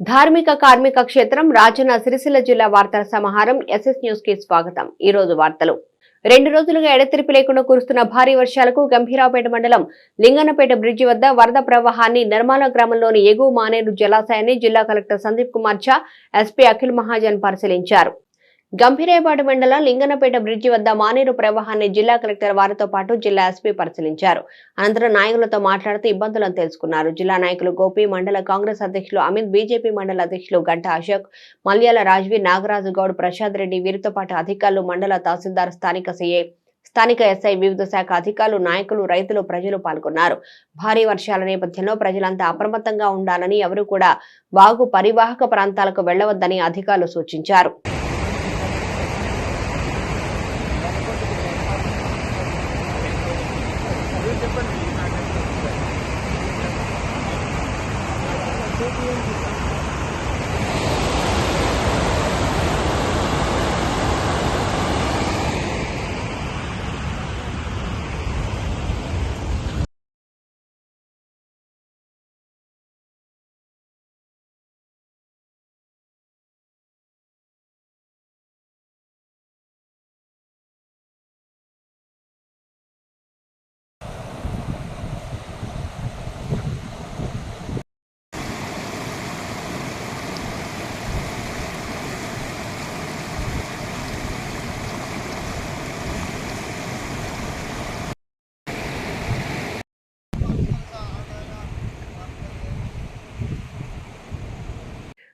ధార్మిక కార్మిక క్షేత్రం రాజన్న సిరిసిల్ల జిల్లా వార్తల సమాహారం ఎస్ఎస్ న్యూస్ కి స్వాగతం। ఈ రోజు వార్తలు। 2 రోజులుగా ఎడతెరిపి లేకుండా కురుస్తున్న భారీ వర్షాలకు గంభీరావుపేట మండలం లింగన్నపేట బ్రిడ్జి వద్ద వరద ప్రవాహాన్ని నిర్మల గ్రామంలోని ఎగువ మానేరు జలాశయాన్ని జిల్లా కలెక్టర్ సందీప్ కుమార్ ఝా, ఎస్పీ అఖిల్ మహాజన్ పరిశీలించారు। గంభీరావుపేట మండలం లింగన్నపేట బ్రిడ్జి వద్ద మానేరు ప్రవాహాన్ని జిల్లా కలెక్టర్ వారితో పాటు జిల్లా ఎస్పీ పరిశీలించారు। అనంతరం నాయకులతో మాట్లాడుతూ ఇబ్బందులను తెలుసుకున్నారు। జిల్లా నాయకులు గోపి, మండల కాంగ్రెస్ అధ్యక్షులు అమిత్, బీజేపీ మండల అధ్యక్షులు గంట అశోక్, మల్యాల రాజ్వీర్, నాగరాజు గౌడ్, ప్రసాద్ రెడ్డి, వీరితో పాటు అధికారులు, మండల తహసీల్దార్, స్థానిక సీఏ, స్థానిక ఎస్ఐ, వివిధ శాఖ అధికారులు, నాయకులు, రైతులు, ప్రజలు పాల్గొన్నారు। భారీ వర్షాల నేపథ్యంలో ప్రజలంతా అప్రమత్తంగా ఉండాలని, ఎవరూ కూడా వాగు పరివాహక ప్రాంతాలకు వెళ్లవద్దని అధికారులు సూచించారు।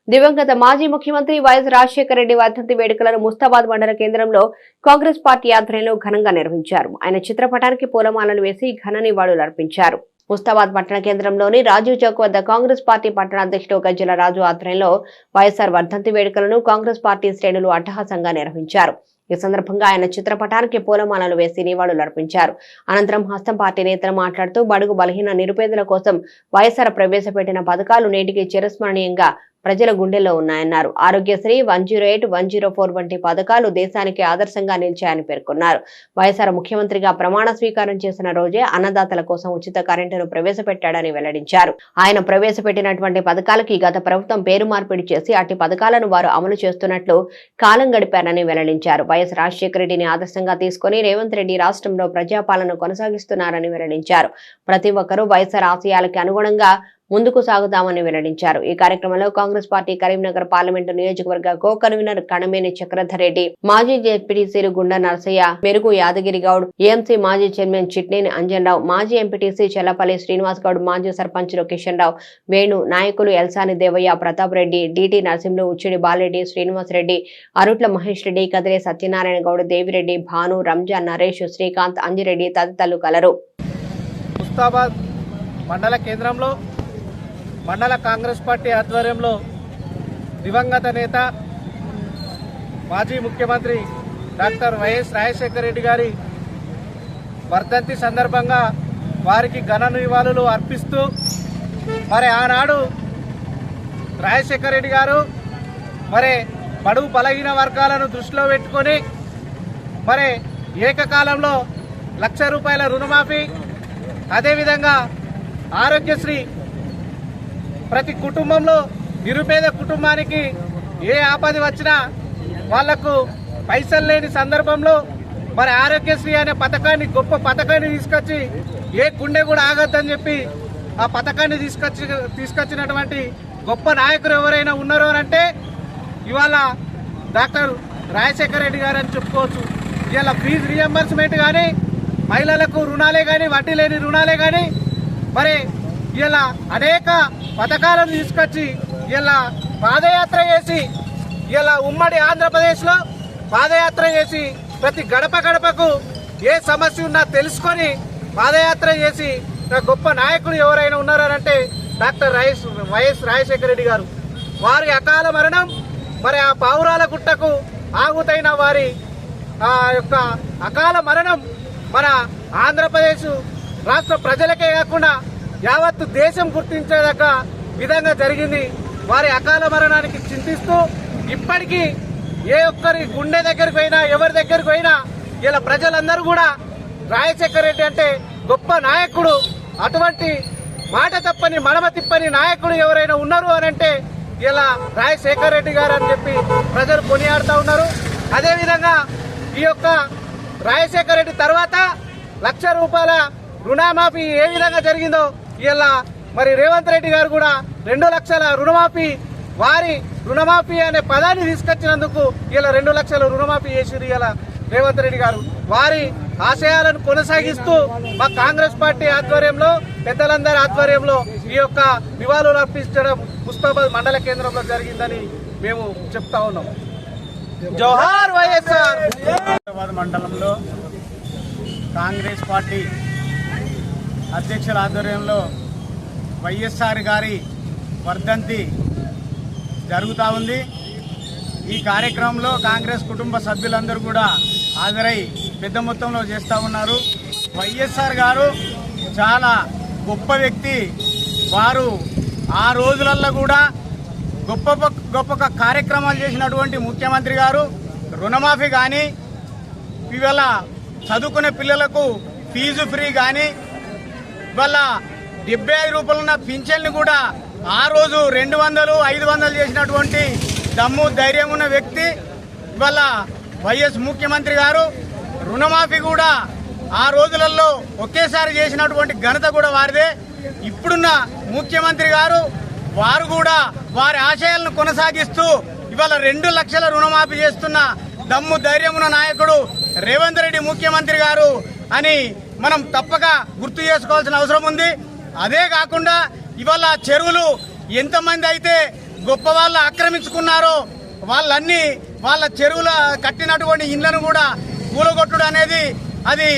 దివంగత మాజీ ముఖ్యమంత్రి వైఎస్ రాజశేఖర రెడ్డి వర్ధంతి వేడుకలను ముస్తాబాద్ మండల కేంద్రంలో కాంగ్రెస్ పార్టీ ఆధ్వర్యంలో ఘనంగా నిర్వహించారు। ఆయన చిత్రపటానికి పూలమాలలు వేసి ఘన నివాళులు అర్పించారు। ముస్తాబాద్ పట్టణ కేంద్రంలోని రాజీవ్ చౌక్ వద్ద కాంగ్రెస్ పార్టీ పట్టణ అధ్యక్షుడు గజ్జల రాజు ఆధ్వర్యంలో వైఎస్ఆర్ వర్ధంతి వేడుకలను కాంగ్రెస్ పార్టీ శ్రేణులు అట్టహాసంగా నిర్వహించారు। ఈ సందర్భంగా ఆయన చిత్రపటానికి పూలమాలలు వేసి నివాళులు అర్పించారు। అనంతరం హస్తం పార్టీ నేతలు మాట్లాడుతూ బడుగు బలహీన నిరుపేదల కోసం వైఎస్ఆర్ ప్రవేశపెట్టిన పథకాలు నేటికి చిరస్మరణీయంగా ప్రజల గుండెల్లో ఉన్నాయన్నారు। ఆరోగ్యశ్రీ, 108, 104 వంటి పథకాలు దేశానికి ఆదర్శంగా నిలిచాయని పేర్కొన్నారు। వైఎస్ఆర్ ముఖ్యమంత్రిగా ప్రమాణ స్వీకారం చేసిన రోజే అన్నదాతల కోసం ఉచిత కరెంటును ప్రవేశపెట్టాడని వెల్లడించారు। ఆయన ప్రవేశపెట్టినటువంటి పథకాలకి గత ప్రభుత్వం పేరు మార్పిడి చేసి అట్టి పథకాలను వారు అమలు చేస్తున్నట్లు కాలం గడిపారని వెల్లడించారు। వైఎస్ రాజశేఖర రెడ్డిని ఆదర్శంగా తీసుకుని రేవంత్ రెడ్డి రాష్ట్రంలో ప్రజాపాలన కొనసాగిస్తున్నారని వెల్లడించారు। ప్రతి ఒక్కరూ వైఎస్ఆర్ ఆశయాలకి అనుగుణంగా ముందుకు సాగుతామని వెల్లడించారు। ఈ కార్యక్రమంలో కాంగ్రెస్ పార్టీ కరీంనగర్ పార్లమెంటు నియోజకవర్గ కో కన్వీనర్ కణమేని చక్రధర్ రెడ్డి, మాజీ జెడ్పీటీసీలు గుండా నరసయ్య, మెరుగు యాదగిరి గౌడ్, ఏఎంసీ మాజీ చైర్మన్ చిట్నేని అంజన్రావు, మాజీ ఎంపీటీసీ చెల్లపల్లి శ్రీనివాస్ గౌడ్, మాజీ సర్పంచులు కిషన్ రావు, వేణు, నాయకులు ఎల్సాని దేవయ్య, ప్రతాప్ రెడ్డి, డిటి నరసింహులు, ఉచ్చిడి బాలరెడ్డి, శ్రీనివాస్ రెడ్డి, అరుట్ల మహేష్ రెడ్డి, కదిరే సత్యనారాయణ గౌడ్, దేవిరెడ్డి, భాను, రంజాన్, నరేష్, శ్రీకాంత్, అంజిరెడ్డి తదితరులు కలరు। ముస్తాబాద్ మండల కేంద్రంలో మండల కాంగ్రెస్ పార్టీ ఆధ్వర్యంలో దివంగత నేత మాజీ ముఖ్యమంత్రి డాక్టర్ వైఎస్ రాజశేఖర రెడ్డి గారి వర్ధంతి సందర్భంగా వారికి ఘన నివాళులు అర్పిస్తూ మరి ఆనాడు రాజశేఖర రెడ్డి గారు మరి బడుగు బలహీన వర్గాలను దృష్టిలో పెట్టుకొని మరి ఏకకాలంలో ₹1,00,000 రుణమాఫీ, అదేవిధంగా ఆరోగ్యశ్రీ, ప్రతి కుటుంబంలో నిరుపేద కుటుంబానికి ఏ ఆపద వచ్చినా వాళ్లకు పైసలు లేని సందర్భంలో మరి ఆరోగ్యశ్రీ అనే పథకాన్ని, గొప్ప పథకాన్ని తీసుకొచ్చి ఏ గుండె కూడా ఆగద్దని చెప్పి ఆ పథకాన్ని తీసుకొచ్చినటువంటి గొప్ప నాయకులు ఎవరైనా ఉన్నారు అంటే ఇవాళ డాక్టర్ రాజశేఖర రెడ్డి గారు అని చెప్పుకోవచ్చు। ఇవాళ ఫీజు రియంబర్స్మెంట్ కానీ, మహిళలకు రుణాలే కానీ, వడ్డీ లేని రుణాలే కానీ, మరి ఇలా అనేక పథకాలను తీసుకొచ్చి ఇలా పాదయాత్ర చేసి ఇలా ఉమ్మడి ఆంధ్రప్రదేశ్లో పాదయాత్ర చేసి ప్రతి గడప గడపకు ఏ సమస్య ఉన్నా తెలుసుకొని పాదయాత్ర చేసి గొప్ప నాయకుడు ఎవరైనా ఉన్నారంటే డాక్టర్ వైఎస్ రాజశేఖర రెడ్డి గారు। వారి అకాల మరణం మరి ఆ పావురాల గుట్టకు ఆగుతైన వారి ఆ యొక్క అకాల మరణం మన ఆంధ్రప్రదేశ్ రాష్ట్ర ప్రజలకే కాకుండా యావత్తు దేశం గుర్తించేదగ్గ విధంగా జరిగింది। వారి అకాల మరణానికి చింతిస్తూ ఇప్పటికీ ఏ ఒక్కరి గుండె దగ్గరికి పోయినా, ఎవరి దగ్గరికి పోయినా ఇలా ప్రజలందరూ కూడా రాజశేఖర రెడ్డి అంటే గొప్ప నాయకుడు, అటువంటి మాట తప్పని మడమ తిప్పని నాయకుడు ఎవరైనా ఉన్నారు అని అంటే ఇలా రాజశేఖర్ రెడ్డి గారు అని చెప్పి ప్రజలు కొనియాడుతూ ఉన్నారు. అదేవిధంగా ఈ యొక్క రాజశేఖర్ రెడ్డి తర్వాత 1,00,000 రూపాయల రుణమాఫీ ఏ విధంగా జరిగిందో ఇలా మరి రేవంత్ రెడ్డి గారు కూడా 2 లక్షల రుణమాఫీ, వారి రుణమాఫీ అనే పదాన్ని తీసుకొచ్చినందుకు ఇలా 2 లక్షల రుణమాఫీ చేసిరు ఇలా రేవంత్ రెడ్డి గారు. వారి ఆశయాలను కొనసాగిస్తూ మా కాంగ్రెస్ పార్టీ ఆధ్వర్యంలో, పెద్దలందరి ఆధ్వర్యంలో ఈ యొక్క నివాళులు అర్పించడం ముస్తాబాద్ మండల కేంద్రంలో జరిగిందని మేము చెప్తా ఉన్నాం. జోహార్ వైఎస్ఆర్. ముస్తాబాద్ మండలంలో కాంగ్రెస్ పార్టీ అధ్యక్షుల ఆధ్వర్యంలో వైఎస్ఆర్ గారి వర్ధంతి జరుగుతూ ఉంది. ఈ కార్యక్రమంలో కాంగ్రెస్ కుటుంబ సభ్యులందరూ కూడా హాజరై పెద్ద మొత్తంలో చేస్తూ ఉన్నారు. వైఎస్ఆర్ గారు చాలా గొప్ప వ్యక్తి. వారు ఆ రోజులల్లో కూడా గొప్ప గొప్ప కార్యక్రమాలు చేసినటువంటి ముఖ్యమంత్రి గారు. రుణమాఫీ కానీ, ఇవాళ చదువుకునే పిల్లలకు ఫీజు ఫ్రీ కానీ, ఇవాళ 75 రూపాయలున్న పింఛన్లు కూడా ఆ రోజు 200, 500 చేసినటువంటి దమ్ము ధైర్యం ఉన్న వ్యక్తి ఇవాళ వైఎస్ ముఖ్యమంత్రి గారు. రుణమాఫీ కూడా ఆ రోజులలో ఒకేసారి చేసినటువంటి ఘనత కూడా వారిదే. ఇప్పుడున్న ముఖ్యమంత్రి గారు వారు కూడా వారి ఆశయాలను కొనసాగిస్తూ ఇవాళ 2 లక్షల రుణమాఫీ చేస్తున్న దమ్ము ధైర్యం ఉన్న నాయకుడు రేవంత్ రెడ్డి ముఖ్యమంత్రి గారు అని మనం తప్పక గుర్తు చేసుకోవాల్సిన అవసరం ఉంది. అదే కాకుండా ఇవాళ చెరువులు ఎంతమంది అయితే గొప్ప వాళ్ళు ఆక్రమించుకున్నారో వాళ్ళ చెరువుల కట్టినటువంటి ఇళ్లను కూడా కూలగొట్టుడు అనేది అది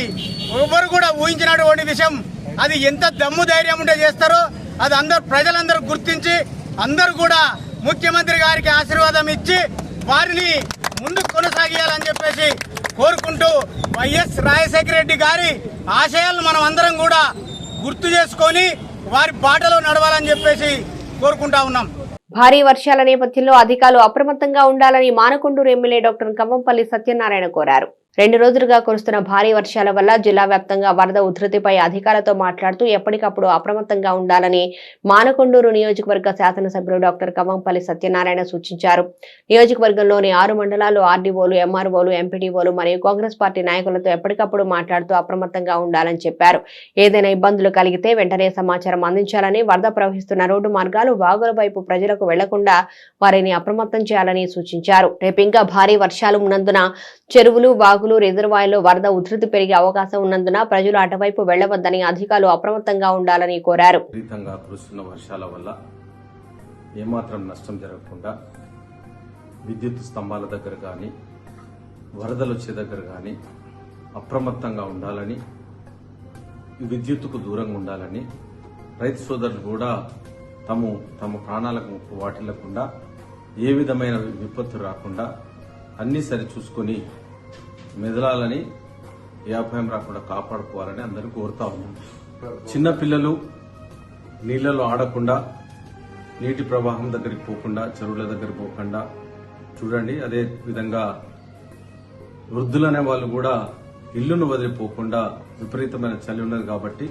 ఎవరు కూడా ఊహించినటువంటి విషయం. అది ఎంత దమ్ము ధైర్యం ఉంటే చేస్తారో అది ప్రజలందరూ గుర్తించి అందరూ కూడా ముఖ్యమంత్రి గారికి ఆశీర్వాదం ఇచ్చి వారిని ముందుకు కొనసాగియాలని చెప్పేసి కోరుకుంటూ వైఎస్ రాజశేఖర రెడ్డి గారి ఆశయాలను మనం అందరం కూడా గుర్తు చేసుకొని వారి బాటలో నడవాలని చెప్పేసి కోరుకుంటా ఉన్నాం. భారీ వర్షాల నేపథ్యంలో అధికారులు అప్రమత్తంగా ఉండాలని మానకొండూరు ఎమ్మెల్యే డాక్టర్ కవ్వంపల్లి సత్యనారాయణ కోరారు. 2 రోజులుగా కురుస్తున్న భారీ వర్షాల వల్ల జిల్లా వ్యాప్తంగా వరద ఉధృతిపై అధికారులతో మాట్లాడుతూ ఎప్పటికప్పుడు అప్రమత్తంగా ఉండాలని మానకొండూరు నియోజకవర్గ శాసనసభ్యులు డాక్టర్ కవ్వంపల్లి సత్యనారాయణ సూచించారు. నియోజకవర్గంలోని 6 మండలాలు ఆర్డీఓలు, ఎంఆర్ఓలు, ఎంపీడీఓలు మరియు కాంగ్రెస్ పార్టీ నాయకులతో ఎప్పటికప్పుడు మాట్లాడుతూ అప్రమత్తంగా ఉండాలని చెప్పారు. ఏదైనా ఇబ్బందులు కలిగితే వెంటనే సమాచారం అందించాలని, వరద ప్రవహిస్తున్న రోడ్డు మార్గాలు, వాగుల వైపు ప్రజలకు వెళ్లకుండా వారిని అప్రమత్తం చేయాలని సూచించారు. రేపు ఇంకా భారీ వర్షాలు ఉన్నందున చెరువులు, వాగులు, రిజర్వాయర్లో వరద ఉధృతి పెరిగే అవకాశం ఉన్నందున ప్రజలు అటువైపు వెళ్లవద్దని అధికారులు అప్రమత్తంగా ఉండాలని కోరారు. కురుస్తున్న వర్షాల వల్ల ఏమాత్రం నష్టం జరగకుండా విద్యుత్ స్తంభాల దగ్గర కానీ, వరదలు వచ్చే దగ్గర కానీ అప్రమత్తంగా ఉండాలని, విద్యుత్తుకు దూరంగా ఉండాలని, రైతు సోదరులు కూడా తమ ప్రాణాలకు ముప్పు వాటిల్లకుండా, ఏ విధమైన విపత్తు రాకుండా అన్ని సరి చూసుకొని మెదలాలని, ఏ అపాయం రాకుండా కాపాడుకోవాలని అందరూ కోరుతా ఉన్నాం. చిన్నపిల్లలు నీళ్లలో ఆడకుండా, నీటి ప్రవాహం దగ్గరికి పోకుండా, చెరువుల దగ్గరికి పోకుండా చూడండి. అదే విధంగా వృద్ధులనే వాళ్ళు కూడా ఇల్లును వదిలిపోకుండా, విపరీతమైన చలి ఉన్నది కాబట్టి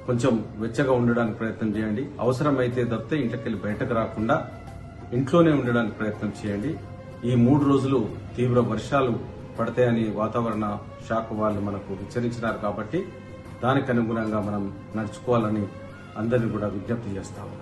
కొంచెం వెచ్చగా ఉండడానికి ప్రయత్నం చేయండి. అవసరమైతే తప్పితే ఇంట్లోకెళ్ళి బయటకు రాకుండా ఇంట్లోనే ఉండడానికి ప్రయత్నం చేయండి. ఈ 3 రోజులు తీవ్ర వర్షాలు పడతాయని వాతావరణ శాఖ వాళ్ళు మనకు హెచ్చరించినారు కాబట్టి దానికి అనుగుణంగా మనం నడుచుకోవాలని అందరినీ కూడా విజ్ఞప్తి చేస్తాము.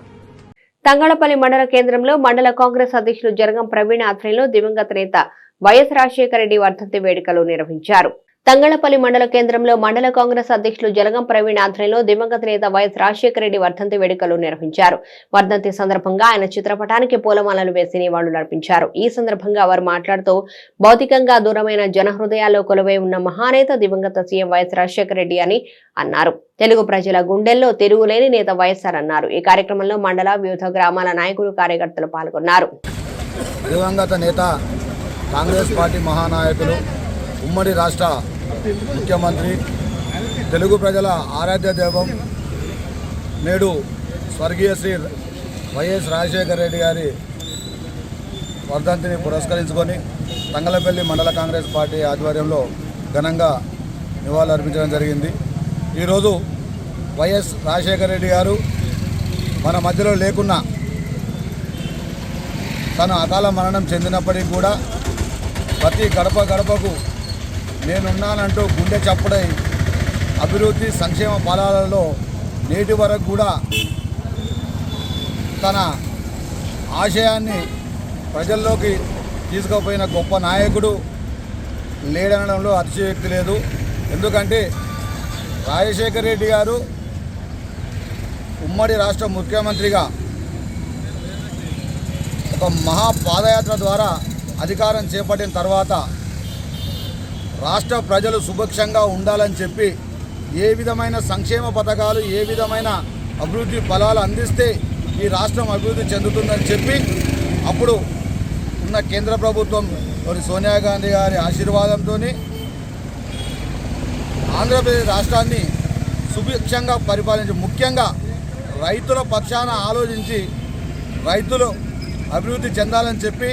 తంగళపల్లి మండల కేంద్రంలో మండల కాంగ్రెస్ అధ్యక్షులు జరగం ప్రవీణ్ ఆధ్వర్యంలో దివంగత నేత వైఎస్ రాజశేఖర రెడ్డి వర్ధంతి వేడుకలు నిర్వహించారు. తంగళపల్లి మండల కేంద్రంలో మండల కాంగ్రెస్ అధ్యక్షులు జలగం ప్రవీణ్ ఆధ్వర్యంలో దివంగత నేత వైఎస్ రాజశేఖర రెడ్డి వర్ధంతి వేడుకలు నిర్వహించారు. వర్ధంతి సందర్భంగా ఆయన చిత్రపటానికి పూలమాలలు వేసి నివాళులర్పించారు. ఈ సందర్భంగా వారు మాట్లాడుతూ భౌతికంగా దూరమైన జన హృదయాల్లో కొలువై ఉన్న మహానేత దివంగత సీఎం వైఎస్ రాజశేఖర రెడ్డి అని అన్నారు. తెలుగు ప్రజల గుండెల్లో తిరుగులేని నేత వైఎస్ఆర్ అన్నారు. ఈ కార్యక్రమంలో మండల వివిధ గ్రామాల నాయకులు, కార్యకర్తలు పాల్గొన్నారు. దివంగత నేత, కాంగ్రెస్ పార్టీ మహానాయకులు, ఉమ్మడి రాష్ట్ర ముఖ్యమంత్రి, తెలుగు ప్రజల ఆరాధ్య దైవం, నేడు స్వర్గీయ శ్రీ వైఎస్ రాజశేఖర రెడ్డి గారి వర్ధంతిని పురస్కరించుకొని తంగళపల్లి మండల కాంగ్రెస్ పార్టీ ఆధ్వర్యంలో ఘనంగా నివాళులర్పించడం జరిగింది. ఈరోజు వైఎస్ రాజశేఖర రెడ్డి గారు మన మధ్యలో లేకున్నా తను అకాల మరణం చెందినప్పటికీ కూడా ప్రతి గడప గడపకు నేనున్నానంటూ గుండె చప్పుడై అభివృద్ధి సంక్షేమ ఫలాలలో నేటి వరకు కూడా తన ఆశయాన్ని ప్రజల్లోకి తీసుకుపోయిన గొప్ప నాయకుడు లేడనడంలో అతిశయోక్తి లేదు. ఎందుకంటే రాజశేఖర రెడ్డి గారు ఉమ్మడి రాష్ట్ర ముఖ్యమంత్రిగా ఒక మహా పాదయాత్ర ద్వారా అధికారం చేపట్టిన తర్వాత రాష్ట్ర ప్రజలు సుభిక్షంగా ఉండాలని చెప్పి ఏ విధమైన సంక్షేమ పథకాలు ఏ విధమైన అభివృద్ధి ఫలాలు అందిస్తే ఈ రాష్ట్రం అభివృద్ధి చెందుతుందని చెప్పి అప్పుడు ఉన్న కేంద్ర ప్రభుత్వంలోని సోనియా గాంధీ గారి ఆశీర్వాదంతో ఆంధ్రప్రదేశ్ రాష్ట్రాన్ని సుభిక్షంగా పరిపాలించి ముఖ్యంగా రైతుల పక్షాన ఆలోచించి రైతులు అభివృద్ధి చెందాలని చెప్పి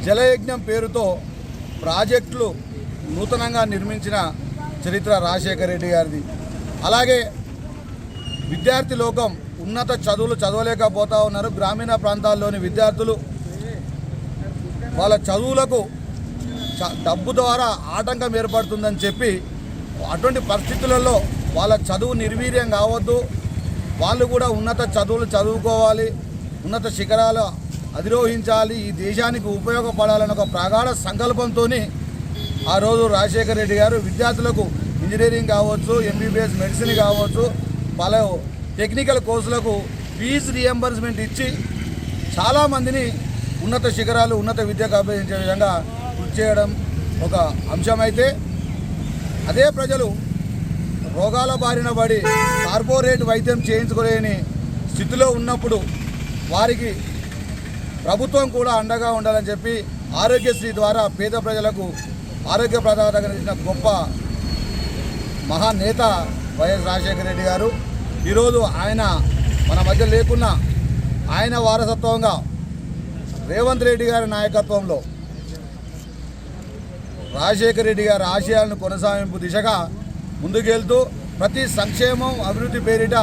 జలయజ్ఞం పేరుతో ప్రాజెక్టులు నూతనంగా నిర్మించిన చరిత్ర రాజశేఖర రెడ్డి గారిది. అలాగే విద్యార్థి లోకం ఉన్నత చదువులు చదవలేకపోతూ ఉన్నారు. గ్రామీణ ప్రాంతాల్లోని విద్యార్థులు వాళ్ళ చదువులకు డబ్బు ద్వారా ఆటంకం ఏర్పడుతుందని చెప్పి అటువంటి పరిస్థితులలో వాళ్ళ చదువు నిర్వీర్యం కావద్దు, వాళ్ళు కూడా ఉన్నత చదువులు చదువుకోవాలి, ఉన్నత శిఖరాలు అధిరోహించాలి, ఈ దేశానికి ఉపయోగపడాలని ఒక ప్రగాఢ సంకల్పంతో ఆ రోజు రాజశేఖర రెడ్డి గారు విద్యార్థులకు ఇంజనీరింగ్ కావచ్చు, ఎంబీబీఎస్ మెడిసిన్ కావచ్చు, పలు టెక్నికల్ కోర్సులకు ఫీజు రియంబర్స్మెంట్ ఇచ్చి చాలామందిని ఉన్నత శిఖరాలు ఉన్నత విద్యకు అభ్యసించే విధంగా కృషి చేయడం ఒక అంశమైతే, అదే ప్రజలు రోగాల బారిన పడి కార్పొరేట్ వైద్యం చేయించుకోలేని స్థితిలో ఉన్నప్పుడు వారికి ప్రభుత్వం కూడా అండగా ఉండాలని చెప్పి ఆరోగ్యశ్రీ ద్వారా పేద ప్రజలకు ఆరోగ్య ప్రదాతగా గొప్ప మహానేత వైఎస్ రాజశేఖర రెడ్డి గారు. ఈరోజు ఆయన మన మధ్య లేకున్నా ఆయన వారసత్వంగా రేవంత్ రెడ్డి గారి నాయకత్వంలో రాజశేఖర రెడ్డి గారి ఆశయాలను కొనసాగింపు దిశగా ముందుకెళ్తూ ప్రతి సంక్షేమం అభివృద్ధి పేరిట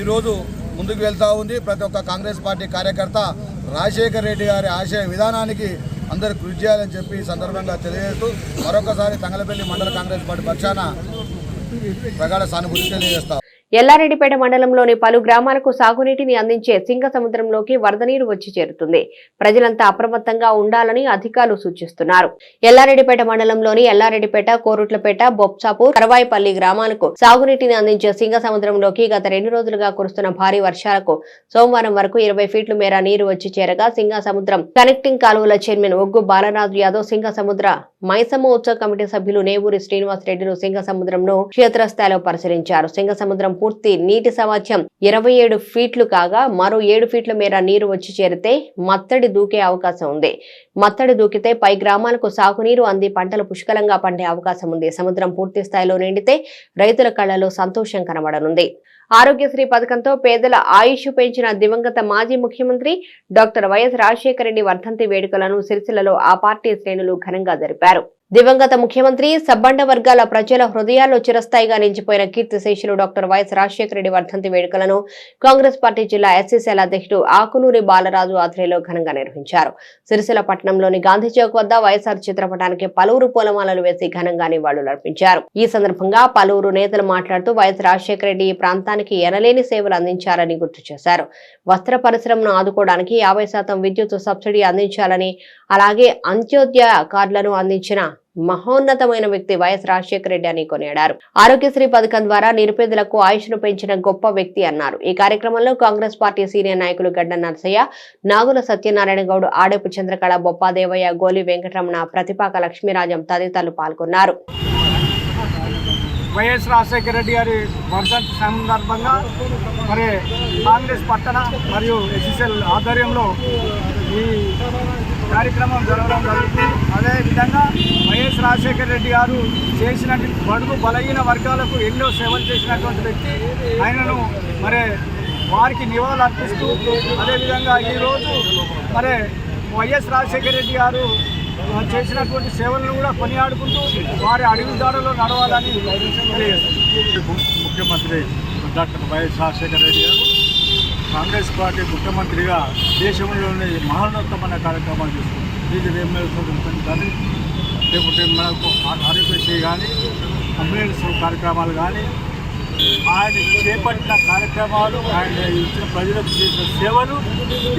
ఈరోజు ముందుకు వెళ్తూ ఉంది. ప్రతి ఒక్క కాంగ్రెస్ పార్టీ కార్యకర్త రాజశేఖర రెడ్డి గారి ఆశయ విధానానికి అందరూ కృషి చేయాలని చెప్పి ఈ సందర్భంగా తెలియజేస్తూ మరొకసారి తంగలపల్లి మండల కాంగ్రెస్ పార్టీ పక్షాన ప్రగాఢ సానుభూతి తెలియజేస్తాం. ఎల్లారెడ్డిపేట మండలంలోని పలు గ్రామాలకు సాగునీటిని అందించే సింగసముద్రంలోకి వరద నీరు వచ్చి చేరుతుంది. ప్రజలంతా అప్రమత్తంగా ఉండాలని అధికారులు సూచిస్తున్నారు. ఎల్లారెడ్డిపేట మండలంలోని ఎల్లారెడ్డిపేట, కోరుట్లపేట, బొప్సాపూర్, కరవాయిపల్లి గ్రామాలకు సాగునీటిని అందించే సింగసముద్రంలోకి గత 2 రోజులుగా కురుస్తున్న భారీ వర్షాలకు సోమవారం వరకు 20 ఫీట్ల మేర నీరు వచ్చి చేరగా సింగసముద్రం కనెక్టింగ్ కాలువల చైర్మన్ ఒగ్గు బాలరాజు యాదవ్, సింగసముద్ర మైసమ్మ ఉత్సవ కమిటీ సభ్యులు నేవూరి శ్రీనివాస్ రెడ్డిలు సింగసముద్రంను క్షేత్రస్థాయిలో పరిశీలించారు. సింగసముద్రం పూర్తి నీటి సామర్థ్యం 27 ఫీట్లు కాగా మరో 7 ఫీట్ల మేర నీరు వచ్చి చేరితే మత్తడి దూకే అవకాశం ఉంది. మత్తడి దూకితే పై గ్రామాలకు సాగునీరు అంది పంటలు పుష్కలంగా పండే అవకాశం ఉంది. సముద్రం పూర్తి స్థాయిలో నిండితే రైతుల కళ్లలో సంతోషం కనబడనుంది. ఆరోగ్యశ్రీ పథకంతో పేదల ఆయుష్ పెంచిన దివంగత మాజీ ముఖ్యమంత్రి డాక్టర్ వైఎస్ రాజశేఖర రెడ్డి వర్ధంతి వేడుకలను సిరిసిల్లలో ఆ పార్టీ శ్రేణులు ఘనంగా జరిపారు. దివంగత ముఖ్యమంత్రి సబ్బండ వర్గాల ప్రజల హృదయాల్లో చిరస్థాయిగా నిలిచిపోయిన కీర్తిశేషులు డాక్టర్ వైఎస్ రాజశేఖర రెడ్డి వర్ధంతి వేడుకలను కాంగ్రెస్ పార్టీ జిల్లా ఎస్సీసీఎల్ అధ్యక్షుడు ఆకునూరి బాలరాజు ఆధ్వర్యంలో ఘనంగా నిర్వహించారు. సిరిసిల్ల పట్టణంలోని గాంధీ చౌక్ వద్ద వైఎస్ఆర్ చిత్రపటానికి పలువురు పూలమాలలు వేసి ఘనంగా నివాళులర్పించారు. ఈ సందర్భంగా పలువురు నేతలు మాట్లాడుతూ వైఎస్ రాజశేఖర రెడ్డి ఈ ప్రాంతానికి ఎనలేని సేవలు అందించారని గుర్తు చేశారు. వస్త్ర పరిశ్రమను ఆదుకోవడానికి 50% విద్యుత్ సబ్సిడీ అందించాలని, అలాగే అంత్యోదయ కార్డులను అందించిన మహోన్నతమైన వ్యక్తి వైఎస్ రాజశేఖర రెడ్డి అని కొనియాడారు. ఆరోగ్యశ్రీ పథకం ద్వారా నిరుపేదలకు ఆయుష్ను పెంచిన గొప్ప వ్యక్తి అన్నారు. ఈ కార్యక్రమంలో కాంగ్రెస్ పార్టీ సీనియర్ నాయకులు గడ్డ నరసయ్య, నాగుల సత్యనారాయణ గౌడ్, ఆడేపు చంద్రకళ, బొప్పాదేవయ్య, గోలి వెంకటరమణ, ప్రతిపాక లక్ష్మీరాజం తదితరులు పాల్గొన్నారు. వైఎస్ రాజశేఖర రెడ్డి గారి వర్ధంతి సందర్భంగా మరి కాంగ్రెస్ పట్టణ మరియు ఎస్సీసీఎల్ ఆధ్వర్యంలో ఈ కార్యక్రమం జరగడం జరుగుతుంది. అదేవిధంగా వైఎస్ రాజశేఖర రెడ్డి గారు చేసినటువంటి బడుగు బలహీన వర్గాలకు ఎన్నో సేవలు చేసినటువంటి వ్యక్తి. ఆయనను మరి వారికి నివాళులు అర్పిస్తూ అదేవిధంగా ఈరోజు మరి వైఎస్ రాజశేఖర రెడ్డి గారు చేసినటువంటి సేవలను కూడా కొనియాడుకుంటూ వారి అడుగుదారులో నడవాలని తెలియజేస్తారు. ముఖ్యమంత్రి డాక్టర్ వైఎస్ రాజశేఖర రెడ్డి గారు కాంగ్రెస్ పార్టీ ముఖ్యమంత్రిగా దేశంలోని మహోన్నతమైన కార్యక్రమాలు చేస్తుంది. టీజీ ఎమ్మెల్యే కానీ లేకుంటే మనకు ఆరోగ్యశ్రీ కానీ అంబులెన్స్ కార్యక్రమాలు కానీ ఆయన చేపట్టిన కార్యక్రమాలు ఆయన ఇచ్చిన ప్రజలకు చేసిన సేవలు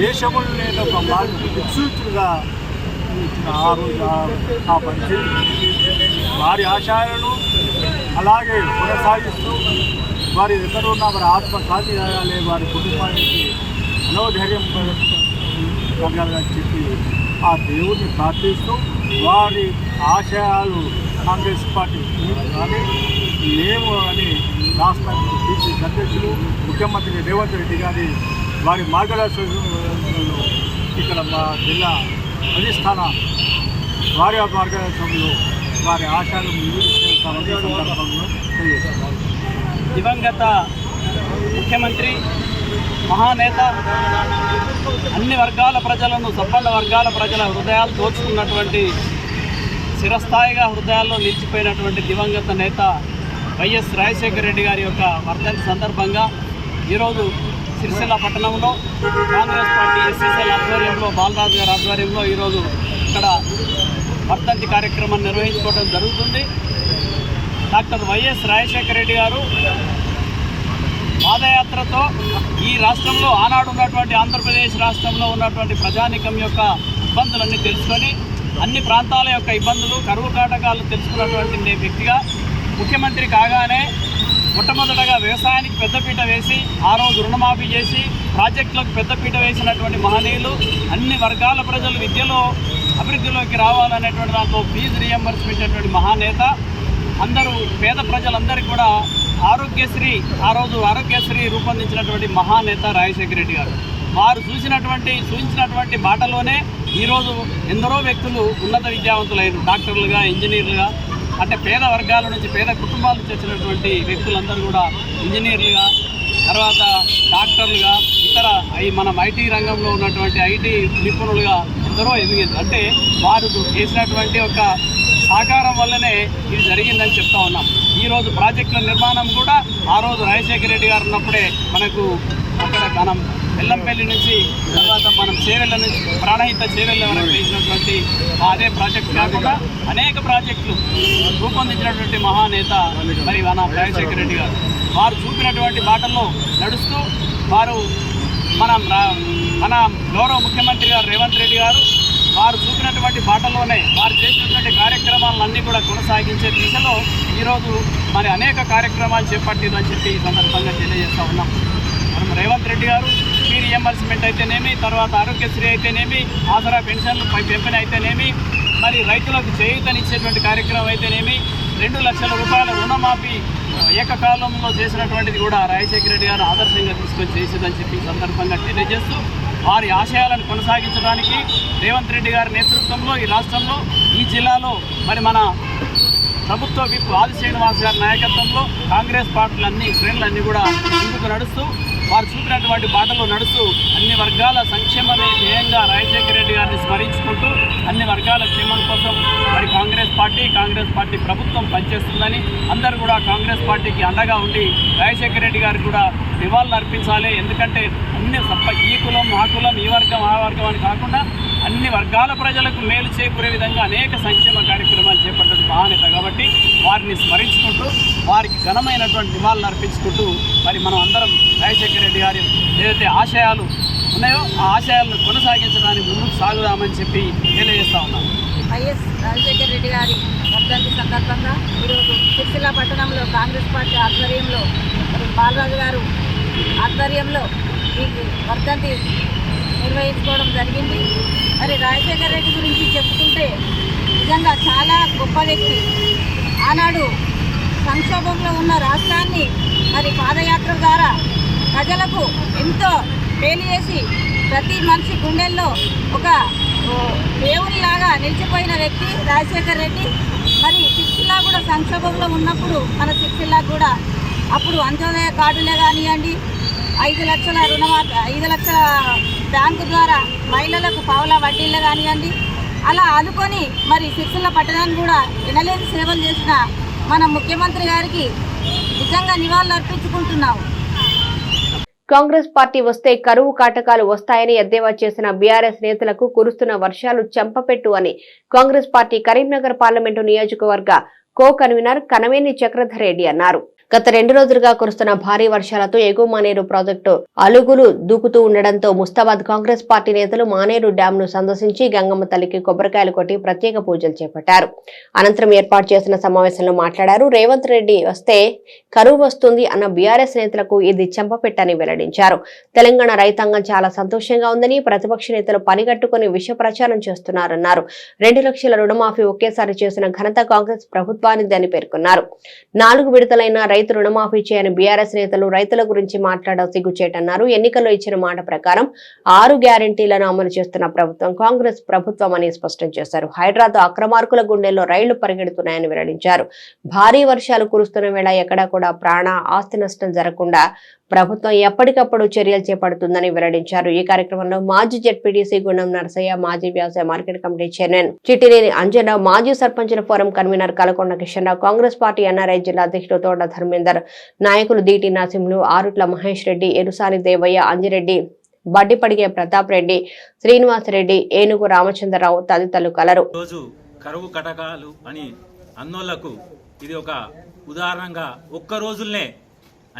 దేశంలో నేను ఒక మార్పు విస్తృతులుగా ఆ రోజు ఆ పరిస్థితి వారి ఆశయాలను అలాగే కొనసాగిస్తూ వారి ఎక్కడ ఉన్న వారి ఆత్మశాంతి చేయాలి, వారి కుటుంబానికి మనోధైర్యం కలగాలని చెప్పి ఆ దేవుడిని ప్రార్థిస్తూ వారి ఆశయాలు కాంగ్రెస్ పార్టీ కానీ లేవు అని రాష్ట్ర బీసీ అధ్యక్షులు ముఖ్యమంత్రి రేవంత్ రెడ్డి గారి వారి మార్గదర్శకంలో ఇక్కడ మా జిల్లా అధిష్టాన వారి మార్గదర్శకంలో వారి ఆశయాలు సందర్భంలో తెలియజేస్తున్నారు. దివంగత ముఖ్యమంత్రి మహానేత అన్ని వర్గాల ప్రజలను సంపన్న వర్గాల ప్రజల హృదయాలు దోచుకున్నటువంటి చిరస్థాయిగా హృదయాల్లో నిలిచిపోయినటువంటి దివంగత నేత వైఎస్ రాజశేఖర రెడ్డి గారి యొక్క వర్ధంతి సందర్భంగా ఈరోజు సిరిసిల్ల పట్టణంలో కాంగ్రెస్ పార్టీ ఎస్సీసీఎల్ ఆధ్వర్యంలో బాలరాజు గారి ఆధ్వర్యంలో ఈరోజు ఇక్కడ వర్ధంతి కార్యక్రమాన్ని నిర్వహించుకోవడం జరుగుతుంది. డాక్టర్ వైఎస్ రాజశేఖర రెడ్డి గారు పాదయాత్రతో ఈ రాష్ట్రంలో ఆనాడు ఉన్నటువంటి ఆంధ్రప్రదేశ్ రాష్ట్రంలో ఉన్నటువంటి ప్రజానీకం యొక్క ఇబ్బందులన్నీ తెలుసుకొని అన్ని ప్రాంతాల యొక్క ఇబ్బందులు కరువు కాటకాలు తెలుసుకున్నటువంటి వ్యక్తిగా ముఖ్యమంత్రి కాగానే మొట్టమొదటగా వ్యవసాయానికి పెద్దపీట వేసి ఆ రోజు రుణమాఫీ చేసి ప్రాజెక్టులకు పెద్దపీట వేసినటువంటి మహనీయులు, అన్ని వర్గాల ప్రజలు విద్యలో అభివృద్ధిలోకి రావాలనేటువంటి దాంట్లో ఫీజు రియంబర్స్మెంట్ అటువంటి మహానేత, అందరూ పేద ప్రజలందరికీ కూడా ఆ రోజు ఆరోగ్యశ్రీ రూపొందించినటువంటి మహానేత రాజశేఖర రెడ్డి గారు. వారు సూచించినటువంటి బాటలోనే ఈరోజు ఎందరో వ్యక్తులు ఉన్నత విద్యావంతులైన డాక్టర్లుగా, ఇంజనీర్లుగా, అంటే పేద వర్గాల నుంచి పేద కుటుంబాల నుంచి వచ్చినటువంటి వ్యక్తులందరూ కూడా ఇంజనీర్లుగా, తర్వాత డాక్టర్లుగా, ఇతర మనం ఐటీ రంగంలో ఉన్నటువంటి ఐటీ నిపుణులుగా ఎందరో ఎదిగింది. అంటే వారు చేసినటువంటి ఒక సహకారం వల్లనే ఇది జరిగిందని చెప్తా ఉన్నాం. ఈరోజు ప్రాజెక్టుల నిర్మాణం కూడా ఆ రోజు రాజశేఖర రెడ్డి గారు ఉన్నప్పుడే మనకు అక్కడ మనం బెల్లంపల్లి నుంచి తర్వాత మనం చేవెళ్ళ నుంచి ప్రాణహిత చేవెళ్ళ వరకు వేసినటువంటి అదే ప్రాజెక్టు కాకుండా అనేక ప్రాజెక్టులు రూపొందించినటువంటి మహానేత మరి మన రాజశేఖర రెడ్డి గారు. వారు చూపినటువంటి బాటల్లో నడుస్తూ వారు మన గౌరవ ముఖ్యమంత్రి గారు రేవంత్ రెడ్డి గారు వారు చూపినటువంటి బాటలోనే వారు చేసినటువంటి కార్యక్రమాలన్నీ కూడా కొనసాగించే దిశలో ఈరోజు మరి అనేక కార్యక్రమాలు చేపట్టిందని చెప్పి ఈ సందర్భంగా తెలియజేస్తూ ఉన్నాం. మనం రేవంత్ రెడ్డి గారు ఫీ రియంబర్స్మెంట్ అయితేనేమి, తర్వాత ఆరోగ్యశ్రీ అయితేనేమి, ఆసరా పెన్షన్లు పెంపెన అయితేనేమి, మరి రైతులకు చేయూతనిచ్చేటువంటి కార్యక్రమం అయితేనేమి, 2 లక్షల రూపాయల రుణమాఫీ ఏకకాలంలో చేసినటువంటిది కూడా రాజశేఖర రెడ్డి గారు ఆదర్శంగా తీసుకొని చేసేదని చెప్పి ఈ సందర్భంగా తెలియజేస్తూ వారి ఆశయాలను కొనసాగించడానికి రేవంత్ రెడ్డి గారి నేతృత్వంలో ఈ రాష్ట్రంలో ఈ జిల్లాలో మరి మన ప్రభుత్వ విప్ ఆది శ్రీనివాస్ గారి నాయకత్వంలో కాంగ్రెస్ పార్టీలన్నీ శ్రేణులన్నీ కూడా ముందుకు నడుస్తూ వారు చూపినటువంటి బాటలో నడుస్తూ అన్ని వర్గాల సంక్షేమమే ధ్యేయంగా రాజశేఖర రెడ్డి గారిని స్మరించుకుంటూ అన్ని వర్గాల క్షేమం కోసం మరి కాంగ్రెస్ పార్టీ ప్రభుత్వం పనిచేస్తుందని అందరూ కూడా కాంగ్రెస్ పార్టీకి అండగా ఉండి రాజశేఖర రెడ్డి గారికి కూడా నివాళులు అర్పించాలి. ఎందుకంటే అన్ని ఈ కులం ఆ కులం ఈ వర్గం ఆ వర్గం అని కాకుండా అన్ని వర్గాల ప్రజలకు మేలు చేకూరే విధంగా అనేక సంక్షేమ కార్యక్రమాలు చేపట్టిన మహానేత కాబట్టి వారిని స్మరించుకుంటూ వారికి ఘనమైనటువంటి నివాళులు అర్పించుకుంటూ మరి మనం అందరం రాజశేఖర రెడ్డి గారి ఏదైతే ఆశయాలు ఉన్నాయో ఆ ఆశయాలను కొనసాగించడానికి ముందుకు సాగుదామని చెప్పి తెలియజేస్తా ఉన్నాను. వైఎస్ రాజశేఖర రెడ్డి గారి వర్ధంతి సందర్భంగా ఈరోజు సిరిసిల్ల పట్టణంలో కాంగ్రెస్ పార్టీ ఆధ్వర్యంలో బాలరాజు గారు ఆధ్వర్యంలో ఈ వర్ధంతి నిర్వహించుకోవడం జరిగింది. మరి రాజశేఖర రెడ్డి గురించి చెప్పుకుంటే నిజంగా చాలా గొప్ప వ్యక్తి. ఆనాడు సంక్షోభంలో ఉన్న రాష్ట్రాన్ని మరి పాదయాత్ర ద్వారా ప్రజలకు ఎంతో మేలు చేసి ప్రతి మనిషి గుండెల్లో ఒక దేవునిలాగా నిలిచిపోయిన వ్యక్తి రాజశేఖర రెడ్డి. మరి సిరిసిల్ల కూడా సంక్షోభంలో ఉన్నప్పుడు మన సిరిసిల్ల కూడా అప్పుడు అంత్యోదయ కార్డులే కానివ్వండి, 5 లక్షల రుణమాఫీ 5 లక్షల బ్యాంకు ద్వారా మహిళలకు పావుల వడ్డీలు కానివ్వండి, అలా ఆదుకొని మరి సిరిసిల్ల పట్టణాన్ని కూడా వినలేని సేవలు చేసిన మన ముఖ్యమంత్రి గారికి నిజంగా నివాళులు అర్పించుకుంటున్నాము. కాంగ్రెస్ పార్టీ వస్తే కరువు కాటకాలు వస్తాయని ఎద్దేవా చేసిన బీఆర్ఎస్ నేతలకు కురుస్తున్న వర్షాలు చెంపపెట్టు అని కాంగ్రెస్ పార్టీ కరీంనగర్ పార్లమెంటు నియోజకవర్గ కో కన్వీనర్ కనవేని చక్రధర్ రెడ్డి అన్నారు. గత 2 రోజులుగా కురుస్తున్న భారీ వర్షాలతో ఎగువ మానేరు ప్రాజెక్టు అలుగులు దూకుతూ ఉండడంతో ముస్తాబాద్ కాంగ్రెస్ పార్టీ నేతలు మానేరు డ్యాం ను సందర్శించి గంగమ్మ తల్లికి కొబ్బరికాయలు కొట్టి ప్రత్యేక పూజలు చేపట్టారు. అనంతరం ఏర్పాటు చేసిన సమావేశంలో మాట్లాడారు. రేవంత్ రెడ్డి వస్తే కరువు వస్తుంది అన్న బీఆర్ఎస్ నేతలకు ఇది చెంపపెట్టని వెల్లడించారు. తెలంగాణ రైతాంగం చాలా సంతోషంగా ఉందని, ప్రతిపక్ష నేతలు పనిగట్టుకుని విష ప్రచారం చేస్తున్నారన్నారు. 2 లక్షల రుణమాఫీ ఒకేసారి చేసిన ఘనత కాంగ్రెస్ ప్రభుత్వానిదని పేర్కొన్నారు. 4 విడతలైన రైతు రుణమాఫీ చేయని బీఆర్ఎస్ నేతలు రైతుల గురించి మాట్లాడడం సిగ్గుచేటన్నారు. ఎన్నికల్లో ఇచ్చిన మాట ప్రకారం 6 గ్యారెంటీలను అమలు చేస్తున్న ప్రభుత్వం కాంగ్రెస్ ప్రభుత్వం అని స్పష్టం చేశారు. హైడ్రాతో అక్రమార్కుల గుండెల్లో రైళ్లు పరిగెడుతున్నాయని వెల్లడించారు. భారీ వర్షాలు కురుస్తున్న వేళ ఎక్కడా కూడా ప్రాణ ఆస్తి నష్టం జరగకుండా ప్రభుత్వం ఎప్పటికప్పుడు చర్యలు చేపడుతుందని వెల్లడించారు. ఈ కార్యక్రమంలో మాజీ జెడ్పీటీసీ గుండం నరసయ్య, మాజీ వ్యవసాయ మార్కెట్ కమిటీ చైర్మన్ చిట్టినేని అంజన, మాజీ సర్పంచుల forum convener Kalakonda Kishan Rao, Congress party NRI జిల్లా అధ్యక్షుడు తోట ధర్మేందర్, నాయకులు దీటి నరసింహులు, ఆరుట్ల మహేష్ రెడ్డి, ఎరుసాని దేవయ్య, అంజిరెడ్డి, బడ్డిపడిగే ప్రతాప్ రెడ్డి, శ్రీనివాసరెడ్డి, ఏనుగు రామచంద్రరావు తదితరులు కలరు. రోజు కరువు కటకాలు అని అన్నోళ్లకు ఇది ఒక ఉదాహరణగా ఒక్క రోజుల్నే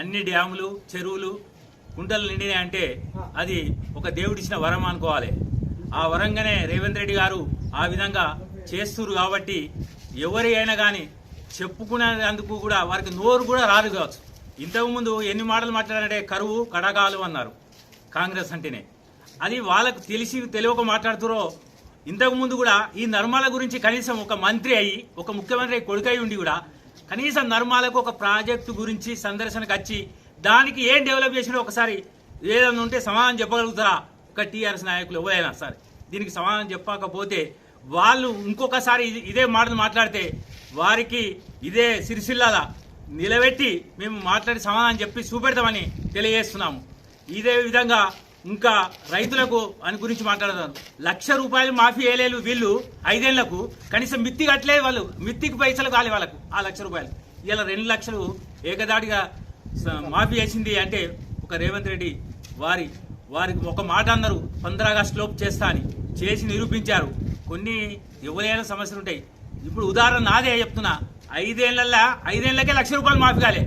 అన్ని డ్యాములు, చెరువులు, కుంటలు నిండినాయి అంటే అది ఒక దేవుడిచ్చిన వరం అనుకోవాలి. ఆ వరంగానే రేవంత్ రెడ్డి గారు ఆ విధంగా చేస్తున్నారు. కాబట్టి ఎవరి అయినా కానీ చెప్పుకునేందుకు కూడా వారికి నోరు కూడా రాదు కావచ్చు. ఇంతకుముందు ఎన్ని మాటలు మాట్లాడారంటే కరువు కటకాలు అన్నారు కాంగ్రెస్ అంటేనే. అది వాళ్ళకు తెలియక మాట్లాడుతారో. ఇంతకుముందు కూడా ఈ నర్మాల గురించి కనీసం ఒక మంత్రి అయ్యి, ఒక ముఖ్యమంత్రి కొడుకై ఉండి కూడా కనీసం నర్మాలకు ఒక ప్రాజెక్టు గురించి సందర్శనకు వచ్చి దానికి ఏం డెవలప్ చేసినా ఒకసారి ఏదైనా ఉంటే సమాధానం చెప్పగలుగుతారా? ఒక టీఆర్ఎస్ నాయకులు ఎవరైనా సరే దీనికి సమాధానం చెప్పకపోతే వాళ్ళు ఇంకొకసారి ఇదే మాటలు మాట్లాడితే వారికి ఇదే సిరిసిల్లాల నిలబెట్టి మేము మాట్లాడి సమాధానం చెప్పి చూపెడతామని తెలియజేస్తున్నాము. ఇదే విధంగా ఇంకా రైతులకు అని గురించి మాట్లాడతారు. 1,00,000 రూపాయలు మాఫీ వేయలేదు వీళ్ళు 5 ఏళ్లకు. కనీసం మిత్తి కట్టలేదు వాళ్ళు. మిత్తికి పైసలు కాలే వాళ్ళకు ఆ 1,00,000 రూపాయలు. ఇలా 2 లక్షలు ఏకదాడిగా మాఫీ చేసింది అంటే ఒక రేవంత్ రెడ్డి వారికి ఒక మాట అన్నారు 15 ఆగస్టు లోపు చేస్తా అని, చేసి నిరూపించారు. కొన్ని ఎవరైనా సమస్యలు ఉంటాయి. ఇప్పుడు ఉదాహరణ నాదే చెప్తున్నా. 5 ఏళ్లకే 1,00,000 రూపాయలు మాఫీ కాలే.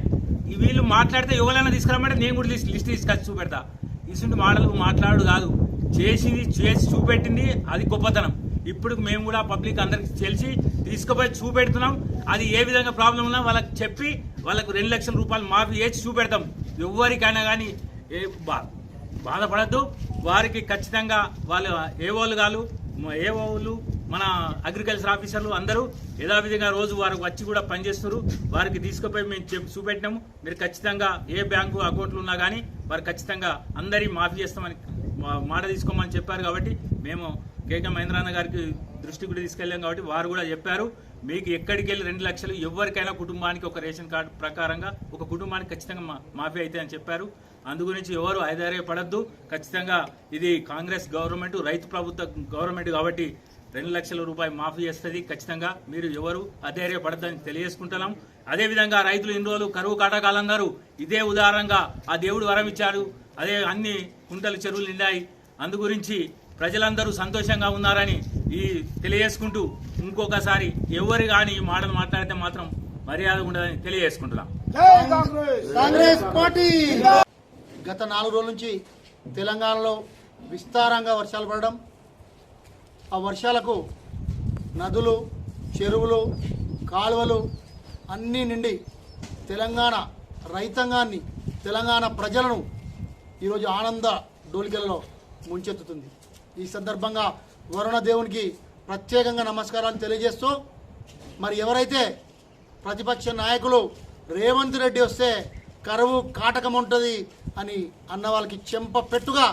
వీళ్ళు మాట్లాడితే ఎవరైనా తీసుకురామంటే నేను కూడా లిస్ట్ తీసుకొచ్చి చూపెడతా. ఇటువంటి మాటలు మాట్లాడు కాదు, చేసి చూపెట్టింది అది గొప్పతనం. ఇప్పుడు మేము కూడా పబ్లిక్ అందరికి తెలిసి తీసుకుపోయి చూపెడుతున్నాం. అది ఏ విధంగా ప్రాబ్లం ఉన్నా వాళ్ళకి చెప్పి వాళ్ళకు 2 లక్షల రూపాయలు మాఫీ చేసి చూపెడతాం. ఎవరికైనా కానీ బాధపడద్దు. వారికి ఖచ్చితంగా వాళ్ళు ఏవోలు మన అగ్రికల్చర్ ఆఫీసర్లు అందరూ యథావిధిగా రోజు వారికి వచ్చి కూడా పనిచేస్తారు. వారికి తీసుకుపోయి మేము చూపెట్టినాము. మీరు ఖచ్చితంగా ఏ బ్యాంకు అకౌంట్లు ఉన్నా కానీ వారు ఖచ్చితంగా అందరి మాఫీ చేస్తామని మాట తీసుకోమని చెప్పారు. కాబట్టి మేము కేకే మహేంద్రన్న గారికి దృష్టి కూడా తీసుకెళ్ళాం. కాబట్టి వారు కూడా చెప్పారు మీకు ఎక్కడికి వెళ్ళి 2 లక్షలు ఎవరికైనా కుటుంబానికి ఒక రేషన్ కార్డు ప్రకారంగా ఒక కుటుంబానికి ఖచ్చితంగా మాఫీ అయితే అని చెప్పారు. అందు గురించి ఎవరు ఐదార్యపడద్దు. ఖచ్చితంగా ఇది కాంగ్రెస్ గవర్నమెంట్, రైతు ప్రభుత్వ గవర్నమెంట్ కాబట్టి 2 లక్షల రూపాయలు మాఫీ చేస్తుంది. ఖచ్చితంగా మీరు ఎవరు అధైర్యపడద్దని తెలియజేసుకుంటున్నాం. అదేవిధంగా రైతులు ఇన్ని రోజులు కరువు కాటకాలన్నారు. ఇదే ఉదాహరణగా ఆ దేవుడు వరం ఇచ్చారు. అదే అన్ని కుంటలు చెరువులు నిండాయి. అందు గురించి ప్రజలందరూ సంతోషంగా ఉన్నారని తెలియజేసుకుంటూ ఇంకొకసారి ఎవరు కానీ ఈ మాటలు మాట్లాడితే మాత్రం మర్యాద ఉండదని తెలియజేసుకుంటున్నాం. కాంగ్రెస్ పార్టీ గత 4 రోజుల నుంచి తెలంగాణలో విస్తారంగా వర్షాలు పడడం, ఆ వర్షాలకు నదులు, చెరువులు, కాలువలు అన్నీ నిండి తెలంగాణ రైతాంగాన్ని, తెలంగాణ ప్రజలను ఈరోజు ఆనంద డోలికలలో ముంచెత్తుతుంది. ఈ సందర్భంగా వరుణ దేవునికి ప్రత్యేకంగా నమస్కారాలు తెలియజేస్తూ, మరి ఎవరైతే ప్రతిపక్ష నాయకులు రేవంత్ రెడ్డి వస్తే కరువు కాటకం ఉంటుంది అని అన్న వాళ్ళకి చెంప పెట్టుగా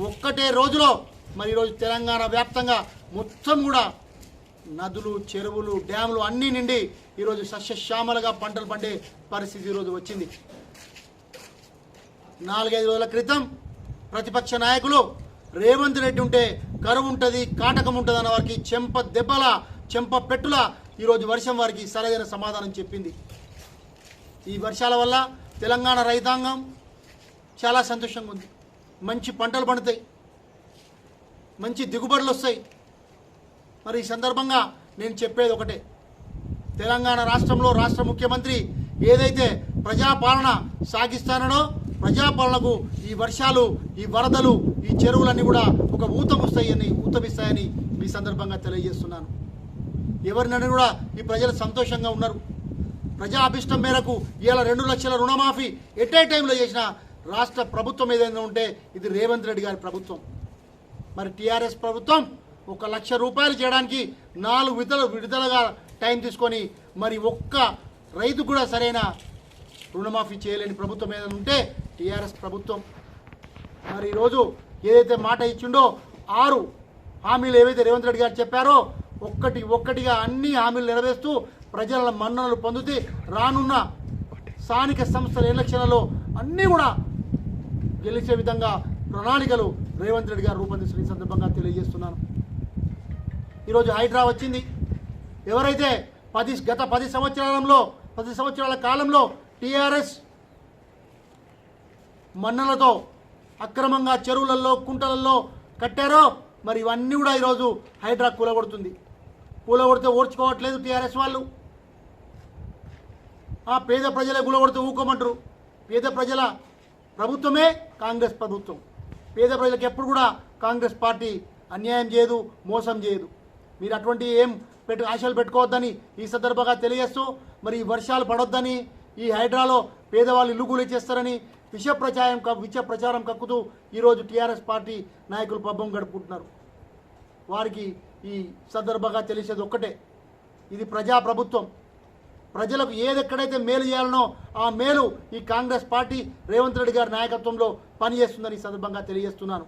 ఒక్కటే రోజులో మరి ఈరోజు తెలంగాణ వ్యాప్తంగా మొత్తం కూడా నదులు, చెరువులు, డ్యాములు అన్నీ నిండి ఈరోజు సస్యశ్యామలుగా పంటలు పండే పరిస్థితి ఈరోజు వచ్చింది. 4-5 రోజుల క్రితం ప్రతిపక్ష నాయకులు రేవంత్ రెడ్డి ఉంటే కరువు ఉంటుంది, కాటకం ఉంటుంది అన్న వారికి చెంప పెట్టుల ఈరోజు వర్షం వారికి సరైన సమాధానం చెప్పింది. ఈ వర్షాల వల్ల తెలంగాణ రైతాంగం చాలా సంతోషంగా ఉంది. మంచి పంటలు పండుతాయి, మంచి దిగుబడులు వస్తాయి. మరి ఈ సందర్భంగా నేను చెప్పేది ఒకటే, తెలంగాణ రాష్ట్రంలో రాష్ట్ర ముఖ్యమంత్రి ఏదైతే ప్రజాపాలన సాగిస్తానో ప్రజాపాలనకు ఈ వర్షాలు, ఈ వరదలు, ఈ చెరువులన్నీ కూడా ఒక ఊతమిస్తాయని ఈ సందర్భంగా తెలియజేస్తున్నాను. ఎవరినైనా కూడా ఈ ప్రజలు సంతోషంగా ఉన్నారు. ప్రజా అభిష్టం మేరకు ఇవాళ 2 లక్షల రుణమాఫీ ఎట్ ఏ టైంలో చేసిన రాష్ట్ర ప్రభుత్వం ఏదైనా ఉంటే ఇది రేవంత్ రెడ్డి గారి ప్రభుత్వం. మరి టీఆర్ఎస్ ప్రభుత్వం 1 లక్ష రూపాయలు చేయడానికి 4 విడతలుగా టైం తీసుకొని మరి ఒక్క రైతు కూడా సరైన రుణమాఫీ చేయలేని ప్రభుత్వం ఏదైనా ఉంటే టీఆర్ఎస్ ప్రభుత్వం. మరి ఈరోజు ఏదైతే మాట ఇచ్చిండో 6 హామీలు ఏవైతే రేవంత్ రెడ్డి గారు చెప్పారో ఒక్కటిగా అన్ని హామీలు నెరవేరుస్తూ ప్రజల మన్ననలు పొందుతూ రానున్న స్థానిక సంస్థల ఎలక్షన్లలో అన్నీ కూడా గెలిచే విధంగా ప్రణాళికలు రేవంత్ రెడ్డి గారు రూపొందిస్తున్న సందర్భంగా తెలియజేస్తున్నాను. ఈరోజు హైడ్రా వచ్చింది. ఎవరైతే గత 10 సంవత్సరాల కాలంలో టీఆర్ఎస్ మన్నలతో అక్రమంగా చెరువులలో కుంటలలో కట్టారో మరి ఇవన్నీ కూడా ఈరోజు హైడ్రా కూలగొడుతుంది. కూలగొడితే ఓర్చుకోవట్లేదు టీఆర్ఎస్ వాళ్ళు. పేద ప్రజలే కూలగొడితే ఊకోమంటారు. పేద ప్రజల ప్రభుత్వమే కాంగ్రెస్ ప్రభుత్వం. పేద ప్రజలకు ఎప్పుడు కూడా కాంగ్రెస్ పార్టీ అన్యాయం చేయదు, మోసం చేయదు. మీరు అటువంటి ఆశలు పెట్టుకోవద్దని ఈ సందర్భంగా తెలియజేస్తూ మరి వర్షాలు పడొద్దని ఈ హైడ్రాలో పేదవాళ్ళు ఇల్లుగూలు చేస్తారని విష ప్రచారం కక్కుతూ ఈరోజు టీఆర్ఎస్ పార్టీ నాయకులు పబ్బం గడుపుకుంటున్నారు. వారికి ఈ సందర్భంగా తెలిసేది ఒక్కటే, ఇది ప్రజాప్రభుత్వం. ప్రజలకు ఏదెక్కడైతే మేలు చేయాలనో ఆ మేలు ఈ కాంగ్రెస్ పార్టీ రేవంత్ రెడ్డి గారి నాయకత్వంలో పనిచేస్తుందని ఈ సందర్భంగా తెలియజేస్తున్నాను.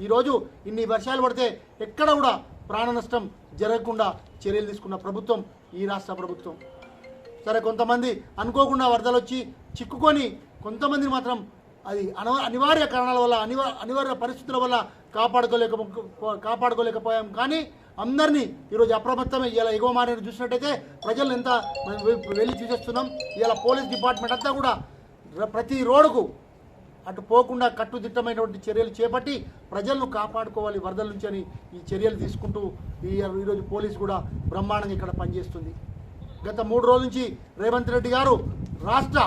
ఈరోజు ఇన్ని వర్షాలు పడితే ఎక్కడ కూడా ప్రాణ నష్టం జరగకుండా చర్యలు తీసుకున్న ప్రభుత్వం ఈ రాష్ట్ర ప్రభుత్వం. సరే, కొంతమంది అనుకోకుండా వరదలు వచ్చి చిక్కుకొని కొంతమందిని మాత్రం అది అనివార్య కారణాల వల్ల అనివార్య పరిస్థితుల వల్ల కాపాడుకోలేకపోయాం. కానీ అందరినీ ఈరోజు అప్రమత్తమే. ఇలా ఎగువ మారిని చూసినట్టయితే ప్రజలను ఎంత వెళ్ళి చూసేస్తున్నాం. ఇలా పోలీస్ డిపార్ట్మెంట్ అంతా కూడా ప్రతి రోడ్డుకు అటు పోకుండా కట్టుదిట్టమైనటువంటి చర్యలు చేపట్టి ప్రజలను కాపాడుకోవాలి వరదల నుంచి అని ఈ చర్యలు తీసుకుంటూ ఈరోజు పోలీసు కూడా బ్రహ్మాండంగా ఇక్కడ పనిచేస్తుంది. గత 3 రోజుల నుంచి రేవంత్ రెడ్డి గారు రాష్ట్ర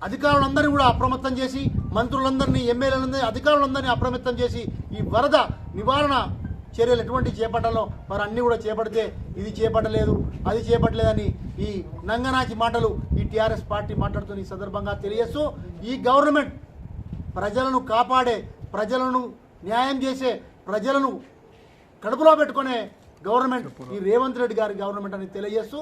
అధికారులందరినీ కూడా అప్రమత్తం చేసి, మంత్రులందరినీ, ఎమ్మెల్యేలందరినీ, అధికారులందరినీ అప్రమత్తం చేసి ఈ వరద నివారణ చర్యలు ఎటువంటి చేపట్టాలో మరి అన్నీ కూడా చేపడితే ఇది చేపట్టలేదు, అది చేపట్టలేదని ఈ నంగనాచి మాటలు ఈ టీఆర్ఎస్ పార్టీ మాట్లాడుతున్న ఈ సందర్భంగా తెలియజేస్తూ ఈ గవర్నమెంట్ ప్రజలను కాపాడే, ప్రజలను న్యాయం చేసే, ప్రజలను కడుపులో పెట్టుకునే గవర్నమెంట్ ఈ రేవంత్ రెడ్డి గారి గవర్నమెంట్ అని తెలియజేస్తూ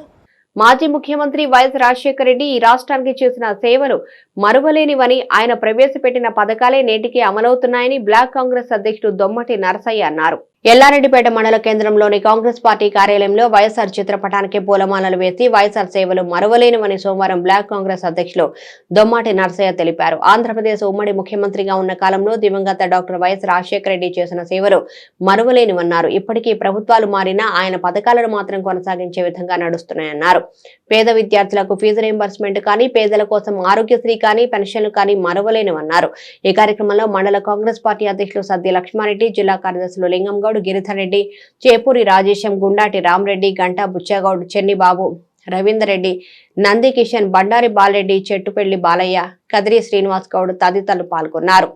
మాజీ ముఖ్యమంత్రి వైఎస్ రాజశేఖర రెడ్డి ఈ రాష్ట్రానికి చేసిన సేవలు మరువలేనివని, ఆయన ప్రవేశపెట్టిన పథకాలే నేటికి అమలవుతున్నాయని బ్లాక్ కాంగ్రెస్ అధ్యక్షుడు దొమ్మటి నరసయ్య అన్నారు. ఎల్లారెడ్డిపేట మండల కేంద్రంలోని కాంగ్రెస్ పార్టీ కార్యాలయంలో వైఎస్ఆర్ చిత్రపటానికి పూలమాలలు వేసి వైఎస్ఆర్ సేవలు మరువలేనివని సోమవారం బ్లాక్ కాంగ్రెస్ అధ్యక్షులు దొమ్మాటి నరసయ్య తెలిపారు. ఆంధ్రప్రదేశ్ ఉమ్మడి ముఖ్యమంత్రిగా ఉన్న కాలంలో దివంగత డాక్టర్ వైఎస్ రాజశేఖర రెడ్డి చేసిన సేవలు మరువలేనివన్నారు. ఇప్పటికీ ప్రభుత్వాలు మారినా ఆయన పథకాలను మాత్రం కొనసాగించే విధంగా నడుస్తున్నాయన్నారు. పేద విద్యార్థులకు ఫీజు రీయింబర్స్మెంట్ కానీ, పేదల కోసం ఆరోగ్యశ్రీ కానీ, పెన్షన్లు కానీ మరువలేనివన్నారు. ఈ కార్యక్రమంలో మండల కాంగ్రెస్ పార్టీ అధ్యక్షులు సద్ది లక్ష్మారెడ్డి, జిల్లా కార్యదర్శులు లింగం గౌడ్, గిరిధర్ రెడ్డి, చేపూరి రాజేశం, గుండాటి రామరెడ్డి, గంటా బుచ్చగౌడ్, చెన్నిబాబు, రవీందర్ రెడ్డి, నంది కిషన్, బండారి బాలరెడ్డి, చెట్టుపెళ్లి బాలయ్య, కదిరి శ్రీనివాస్ గౌడ్ తదితరులు పాల్గొన్నారు.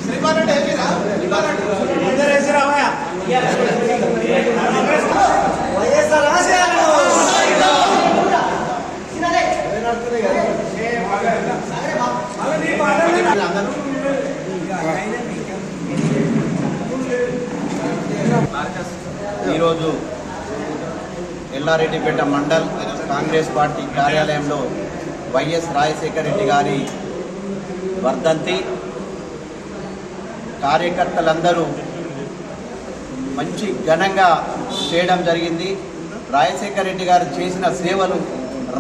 శ్రీమారెడ్డి ఈరోజు ఎల్లారెడ్డిపేట మండల్ కాంగ్రెస్ పార్టీ కార్యాలయంలో వైఎస్ రాజశేఖర రెడ్డి గారి వర్ధంతి కార్యకర్తలందరూ మంచి ఘనంగా చేయడం జరిగింది. రాజశేఖర రెడ్డి గారు చేసిన సేవలు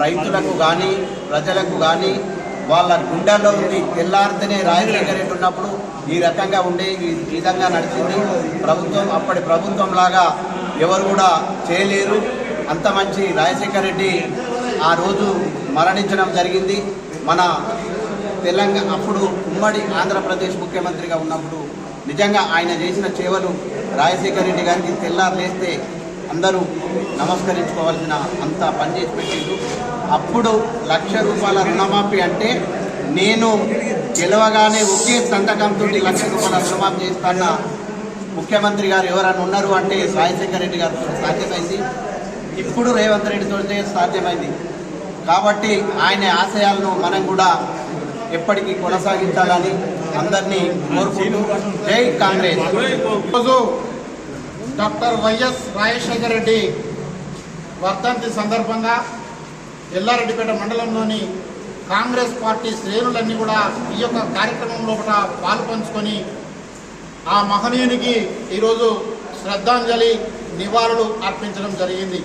రైతులకు కానీ ప్రజలకు కానీ వాళ్ళ గుండెల్లో ఉంది. తెల్లారితేనే రాజశేఖర రెడ్డి ఉన్నప్పుడు ఈ రకంగా ఉండే ఈ విధంగా నడిచింది ప్రభుత్వం. అప్పటి ప్రభుత్వం లాగా ఎవరు కూడా చేయలేరు. అంత మంచి రాజశేఖర రెడ్డి ఆ రోజు మరణించడం జరిగింది. మన తెలంగాణ అప్పుడు ఉమ్మడి ఆంధ్రప్రదేశ్ ముఖ్యమంత్రిగా ఉన్నప్పుడు నిజంగా ఆయన చేసిన సేవలు రాజశేఖర రెడ్డి గారికి తెల్లారు లేస్తే అందరూ నమస్కరించుకోవాల్సిన అంత పనిచేసి పెట్టిండు. అప్పుడు ₹1,00,000 రుణమాఫీ అంటే నేను గెలవగానే ఒకే సంతకంతో ₹1,00,000 రుణమాఫీ చేస్తాన్న ముఖ్యమంత్రి గారు ఎవరైనా ఉన్నారు అంటే రాజశేఖర రెడ్డి గారితో సాధ్యమైంది. ఇప్పుడు రేవంత్ రెడ్డితో సాధ్యమైంది. కాబట్టి ఆయన ఆశయాలను మనం కూడా ఎప్పటికీ కొనసాగించాలని అందరినీ కోరుకుంటూ జై కాంగ్రెస్. ఈరోజు డాక్టర్ వైఎస్ రాజశేఖర రెడ్డి వర్ధంతి సందర్భంగా ఎల్లారెడ్డిపేట మండలంలోని కాంగ్రెస్ పార్టీ శ్రేణులన్నీ కూడా ఈ యొక్క కార్యక్రమంలో పాలు పంచుకొని ఆ మహనీయునికి ఈరోజు శ్రద్ధాంజలి నివాళులు అర్పించడం జరిగింది.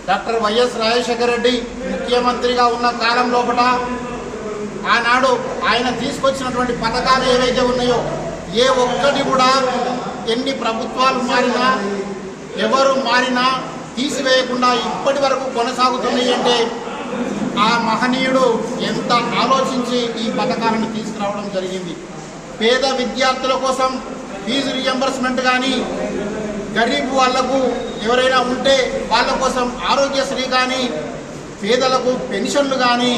డాక్టర్ వైఎస్ రాజశేఖర రెడ్డి ముఖ్యమంత్రిగా ఉన్న కాలం లోపల ఆనాడు ఆయన తీసుకొచ్చినటువంటి పథకాలు ఏవైతే ఉన్నాయో ఏ ఒక్కటి కూడా ఎన్ని ప్రభుత్వాలు మారినా ఎవరు మారినా తీసివేయకుండా ఇప్పటి వరకు కొనసాగుతున్నాయి అంటే ఆ మహనీయుడు ఎంత ఆలోచించి ఈ పథకాలను తీసుకురావడం జరిగింది. పేద విద్యార్థుల కోసం ఫీజు రియంబర్స్మెంట్ కానీ, గరీబ్ వాళ్లకు ఎవరైనా ఉంటే వాళ్ళ కోసం ఆరోగ్యశ్రీ కానీ, పేదలకు పెన్షన్లు కానీ,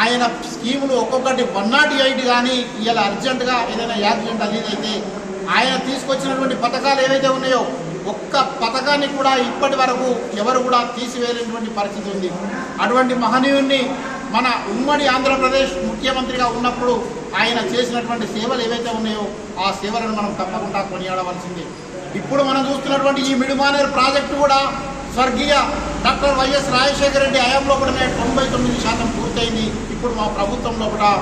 ఆయన స్కీములు ఒక్కొక్కటి 108 కానీ ఇలా అర్జెంటుగా ఏదైనా యాక్సిడెంట్ అది అయితే ఆయన తీసుకొచ్చినటువంటి పథకాలు ఏవైతే ఉన్నాయో ఒక్క పథకాన్ని కూడా ఇప్పటి వరకు ఎవరు కూడా తీసివేయలేనటువంటి పరిస్థితి ఉంది. అటువంటి మహనీయుడిని మన ఉమ్మడి ఆంధ్రప్రదేశ్ ముఖ్యమంత్రిగా ఉన్నప్పుడు ఆయన చేసినటువంటి సేవలు ఏవైతే ఉన్నాయో ఆ సేవలను మనం తప్పకుండా కొనియాడవలసిందే. ఇప్పుడు మనం చూస్తున్నటువంటి ఈ మిడుమానేరు ప్రాజెక్టు కూడా స్వర్గీయ డాక్టర్ వైఎస్ రాజశేఖర రెడ్డి హయాంలో కూడా 99% పూర్తయింది. ఇప్పుడు మా ప్రభుత్వంలో కూడా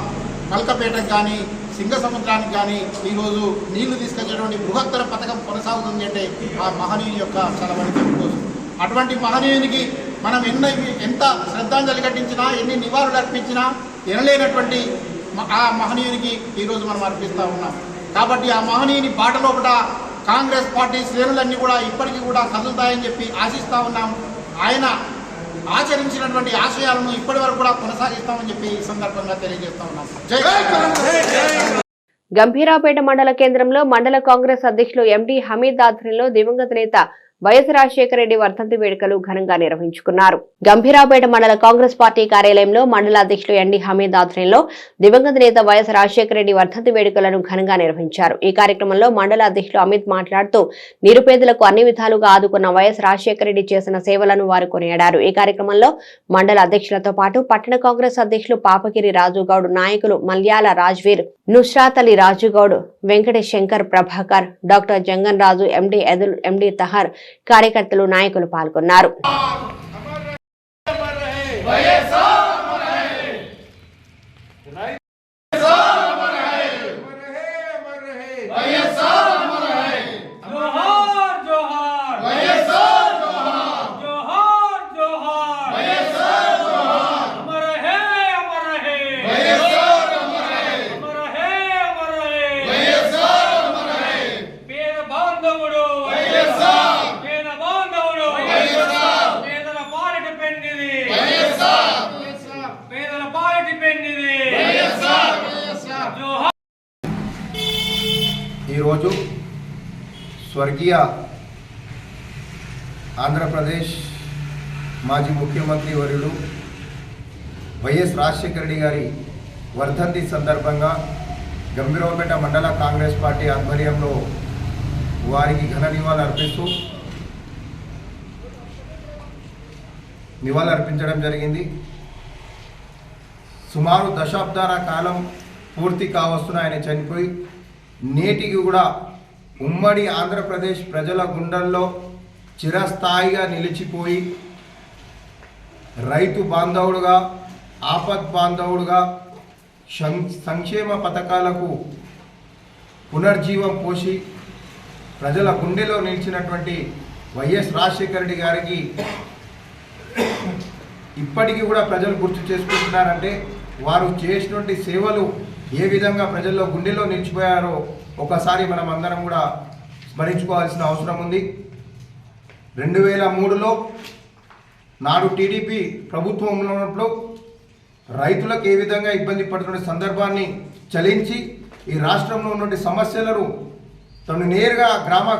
మల్కపేటకు కానీ సింగసముద్రానికి కానీ ఈరోజు నీళ్లు తీసుకొచ్చేటువంటి బృహత్తర పథకం కొనసాగుతుంది అంటే ఆ మహనీయుని యొక్క చలవని చెప్పుకోవచ్చు. అటువంటి మహనీయునికి మనం ఎంత శ్రద్ధాంజలి ఘటించినా ఎన్ని నివాళులు అర్పించినా ఎనలేనటువంటి ఆ మహనీయునికి ఈరోజు మనం అర్పిస్తూ ఉన్నాం. కాబట్టి ఆ మహనీయుని బాటలోపట కాంగ్రెస్ పార్టీ శ్రేణులన్నీ కూడా ఇప్పటికీ కూడా కదులుతాయని చెప్పి ఆశిస్తూ ఉన్నాం. ఆయన ఆచరించినటువంటి ఆశయాలను ఇప్పటి వరకు కూడా కొనసాగిస్తామని చెప్పి ఈ సందర్భంగా తెలియజేస్తా ఉన్నాం. జై కాంగ్రెస్. గంభీరావుపేట మండల కేంద్రంలో మండల కాంగ్రెస్ అధ్యక్షులు ఎండి హమీద్ ఆధ్వర్యంలో దివంగత నేత వైఎస్ రాజశేఖర రెడ్డి వర్ధంతి వేడుకలు ఘనంగా నిర్వహించుకున్నారు. గంభీరావుపేట మండల కాంగ్రెస్ పార్టీ కార్యాలయంలో మండల అధ్యక్షులు ఎండి హమీద్ ఆధ్వర్యంలో దివంగత నేత వైఎస్ రాజశేఖర రెడ్డి వర్ధంతి వేడుకలను ఘనంగా నిర్వహించారు. ఈ కార్యక్రమంలో మండల అధ్యక్షులు అమిత్ మాట్లాడుతూ నిరుపేదలకు అన్ని విధాలుగా ఆదుకున్న వైఎస్ రాజశేఖర రెడ్డి చేసిన సేవలను వారు కొనియాడారు. ఈ కార్యక్రమంలో మండల అధ్యక్షులతో పాటు పట్టణ కాంగ్రెస్ అధ్యక్షులు పాపగిరి రాజుగౌడ్, నాయకులు మల్యాల రాజ్వీర్, నుస్రాత్ అలీ రాజుగౌడ్, వెంకటేష్ శంకర్, ప్రభాకర్, డాక్టర్ జంగన్ రాజు, ఎండి ఎదుల్, ఎండి తహర్, కార్యకర్తలు, నాయకులు పాల్గొన్నారు. ఈరోజు స్వర్గీయ ఆంధ్రప్రదేశ్ మాజీ ముఖ్యమంత్రి వర్యులు వైఎస్ రాజశేఖర రెడ్డి గారి వర్ధంతి సందర్భంగా గంభీరావుపేట మండల కాంగ్రెస్ పార్టీ ఆధ్వర్యంలో వారికి ఘన నివాళులు అర్పించడం జరిగింది. సుమారు దశాబ్దాల కాలం పూర్తి కావస్తున్న ఆయన చనిపోయి నేటికి కూడా ఉమ్మడి ఆంధ్రప్రదేశ్ ప్రజల గుండెల్లో చిరస్థాయిగా నిలిచిపోయి రైతు బాంధవుడుగా, ఆపద్ బాంధవుడుగా, సంక్షేమ పథకాలకు పునర్జీవం పోసి ప్రజల గుండెలో నిలిచినటువంటి వైఎస్ రాజశేఖర రెడ్డి గారికి ఇప్పటికీ కూడా ప్రజలు గుర్తు చేసుకుంటున్నారంటే వారు చేసినటువంటి సేవలు ఏ విధంగా ప్రజల్లో గుండెలో నిలిచిపోయారో ఒకసారి మనం అందరం కూడా స్మరించుకోవాల్సిన అవసరం ఉంది. 2003లో నాడు టీడీపీ ప్రభుత్వంలో ఉన్నప్పుడు రైతులకు ఏ విధంగా ఇబ్బంది పడుతున్న సందర్భాన్ని చలించి ఈ రాష్ట్రంలో ఉన్నటువంటి సమస్యలను తను నేరుగా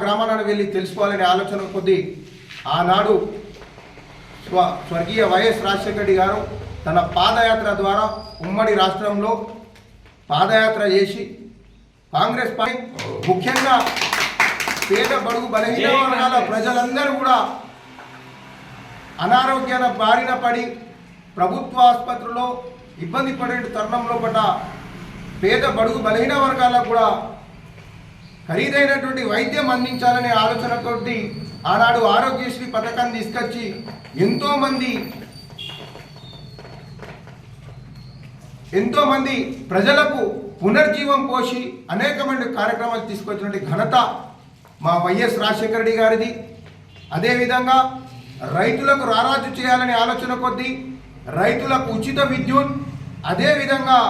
గ్రామాలను వెళ్ళి తెలుసుకోవాలనే ఆలోచన కొద్దీ ఆనాడు స్వర్గీయ వైఎస్ రాజశేఖర రెడ్డి గారు తన పాదయాత్ర ద్వారా ఉమ్మడి రాష్ట్రంలో పాదయాత్ర చేసి కాంగ్రెస్ పార్టీ ముఖ్యంగా పేద బడుగు బలహీన వర్గాల ప్రజలందరూ కూడా అనారోగ్యాల బారిన పడి ప్రభుత్వ ఆసుపత్రుల్లో ఇబ్బంది పడే తరుణంలో పడ్డ పేద బడుగు బలహీన వర్గాలకు కూడా ఖరీదైనటువంటి వైద్యం అందించాలనే ఆలోచనతోటి ఆనాడు ఆరోగ్యశ్రీ పథకాన్ని తీసుకొచ్చి ఎంతోమంది ప్రజలకు పునర్జీవం పోసి అనేకమైన కార్యక్రమాలు తీసుకొచ్చినటువంటి ఘనత మా వైఎస్ రాజశేఖర రెడ్డి గారిది. అదేవిధంగా రైతులకు రారాజు చేయాలనే ఆలోచన కొద్దీ రైతులకు ఉచిత విద్యుత్, అదేవిధంగా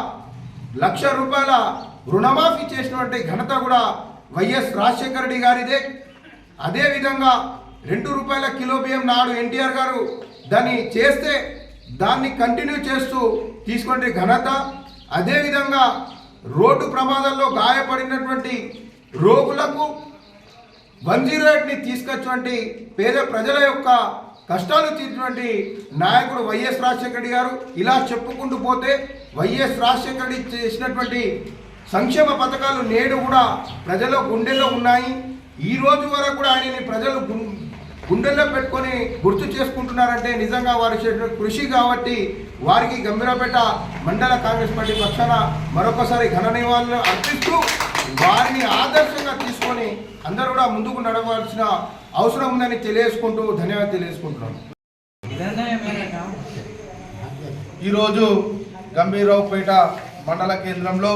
₹1,00,000 రుణమాఫీ చేసినటువంటి ఘనత కూడా వైఎస్ రాజశేఖర రెడ్డి గారిదే. అదేవిధంగా ₹2 కిలో బియ్యం నాడు ఎన్టీఆర్ గారు దాన్ని చేస్తే దాన్ని కంటిన్యూ చేస్తూ తీసుకునే ఘనత. అదేవిధంగా రోడ్డు ప్రమాదాల్లో గాయపడినటువంటి రోగులకు 108ని తీసుకొచ్చినటువంటి పేద ప్రజల యొక్క కష్టాలు తీర్చినటువంటి నాయకుడు వైఎస్ రాజశేఖర రెడ్డి గారు. ఇలా చెప్పుకుంటూ పోతే వైఎస్ రాజశేఖర రెడ్డి చేసినటువంటి సంక్షేమ పథకాలు నేడు కూడా ప్రజల గుండెల్లో ఉన్నాయి. ఈ రోజు వరకు కూడా ఆయనని ప్రజలు గుండెల్లో పెట్టుకొని గుర్తు చేసుకుంటున్నారంటే నిజంగా వారు చేసిన కృషి కాబట్టి వారికి గంభీరపేట మండల కాంగ్రెస్ పార్టీ పక్షాన మరొకసారి ఘన నివాళులు అర్పిస్తూ వారిని ఆదర్శంగా తీసుకొని అందరూ కూడా ముందుకు నడవాల్సిన అవసరం ఉందని తెలియజేసుకుంటూ ధన్యవాదాలు తెలియజేసుకుంటున్నాను. ఈరోజు గంభీరావుపేట మండల కేంద్రంలో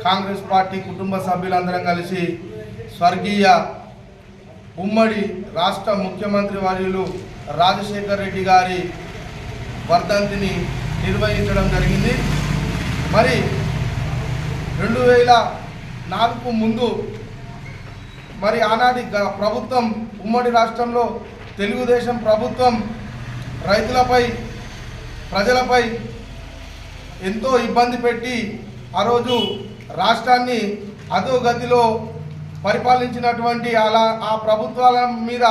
కాంగ్రెస్ పార్టీ కుటుంబ సభ్యులందరం కలిసి స్వర్గీయ ఉమ్మడి రాష్ట్ర ముఖ్యమంత్రి వర్యులు రాజశేఖర రెడ్డి గారి వర్ధంతిని నిర్వహించడం జరిగింది. మరి 2004 ముందు మరి ఆనాటి ప్రభుత్వం ఉమ్మడి రాష్ట్రంలో తెలుగుదేశం ప్రభుత్వం రైతులపై ప్రజలపై ఎంతో ఇబ్బంది పెట్టి ఆ రోజు రాష్ట్రాన్ని అధోగతిలో పరిపాలించినటువంటి ఆ ప్రభుత్వాల మీద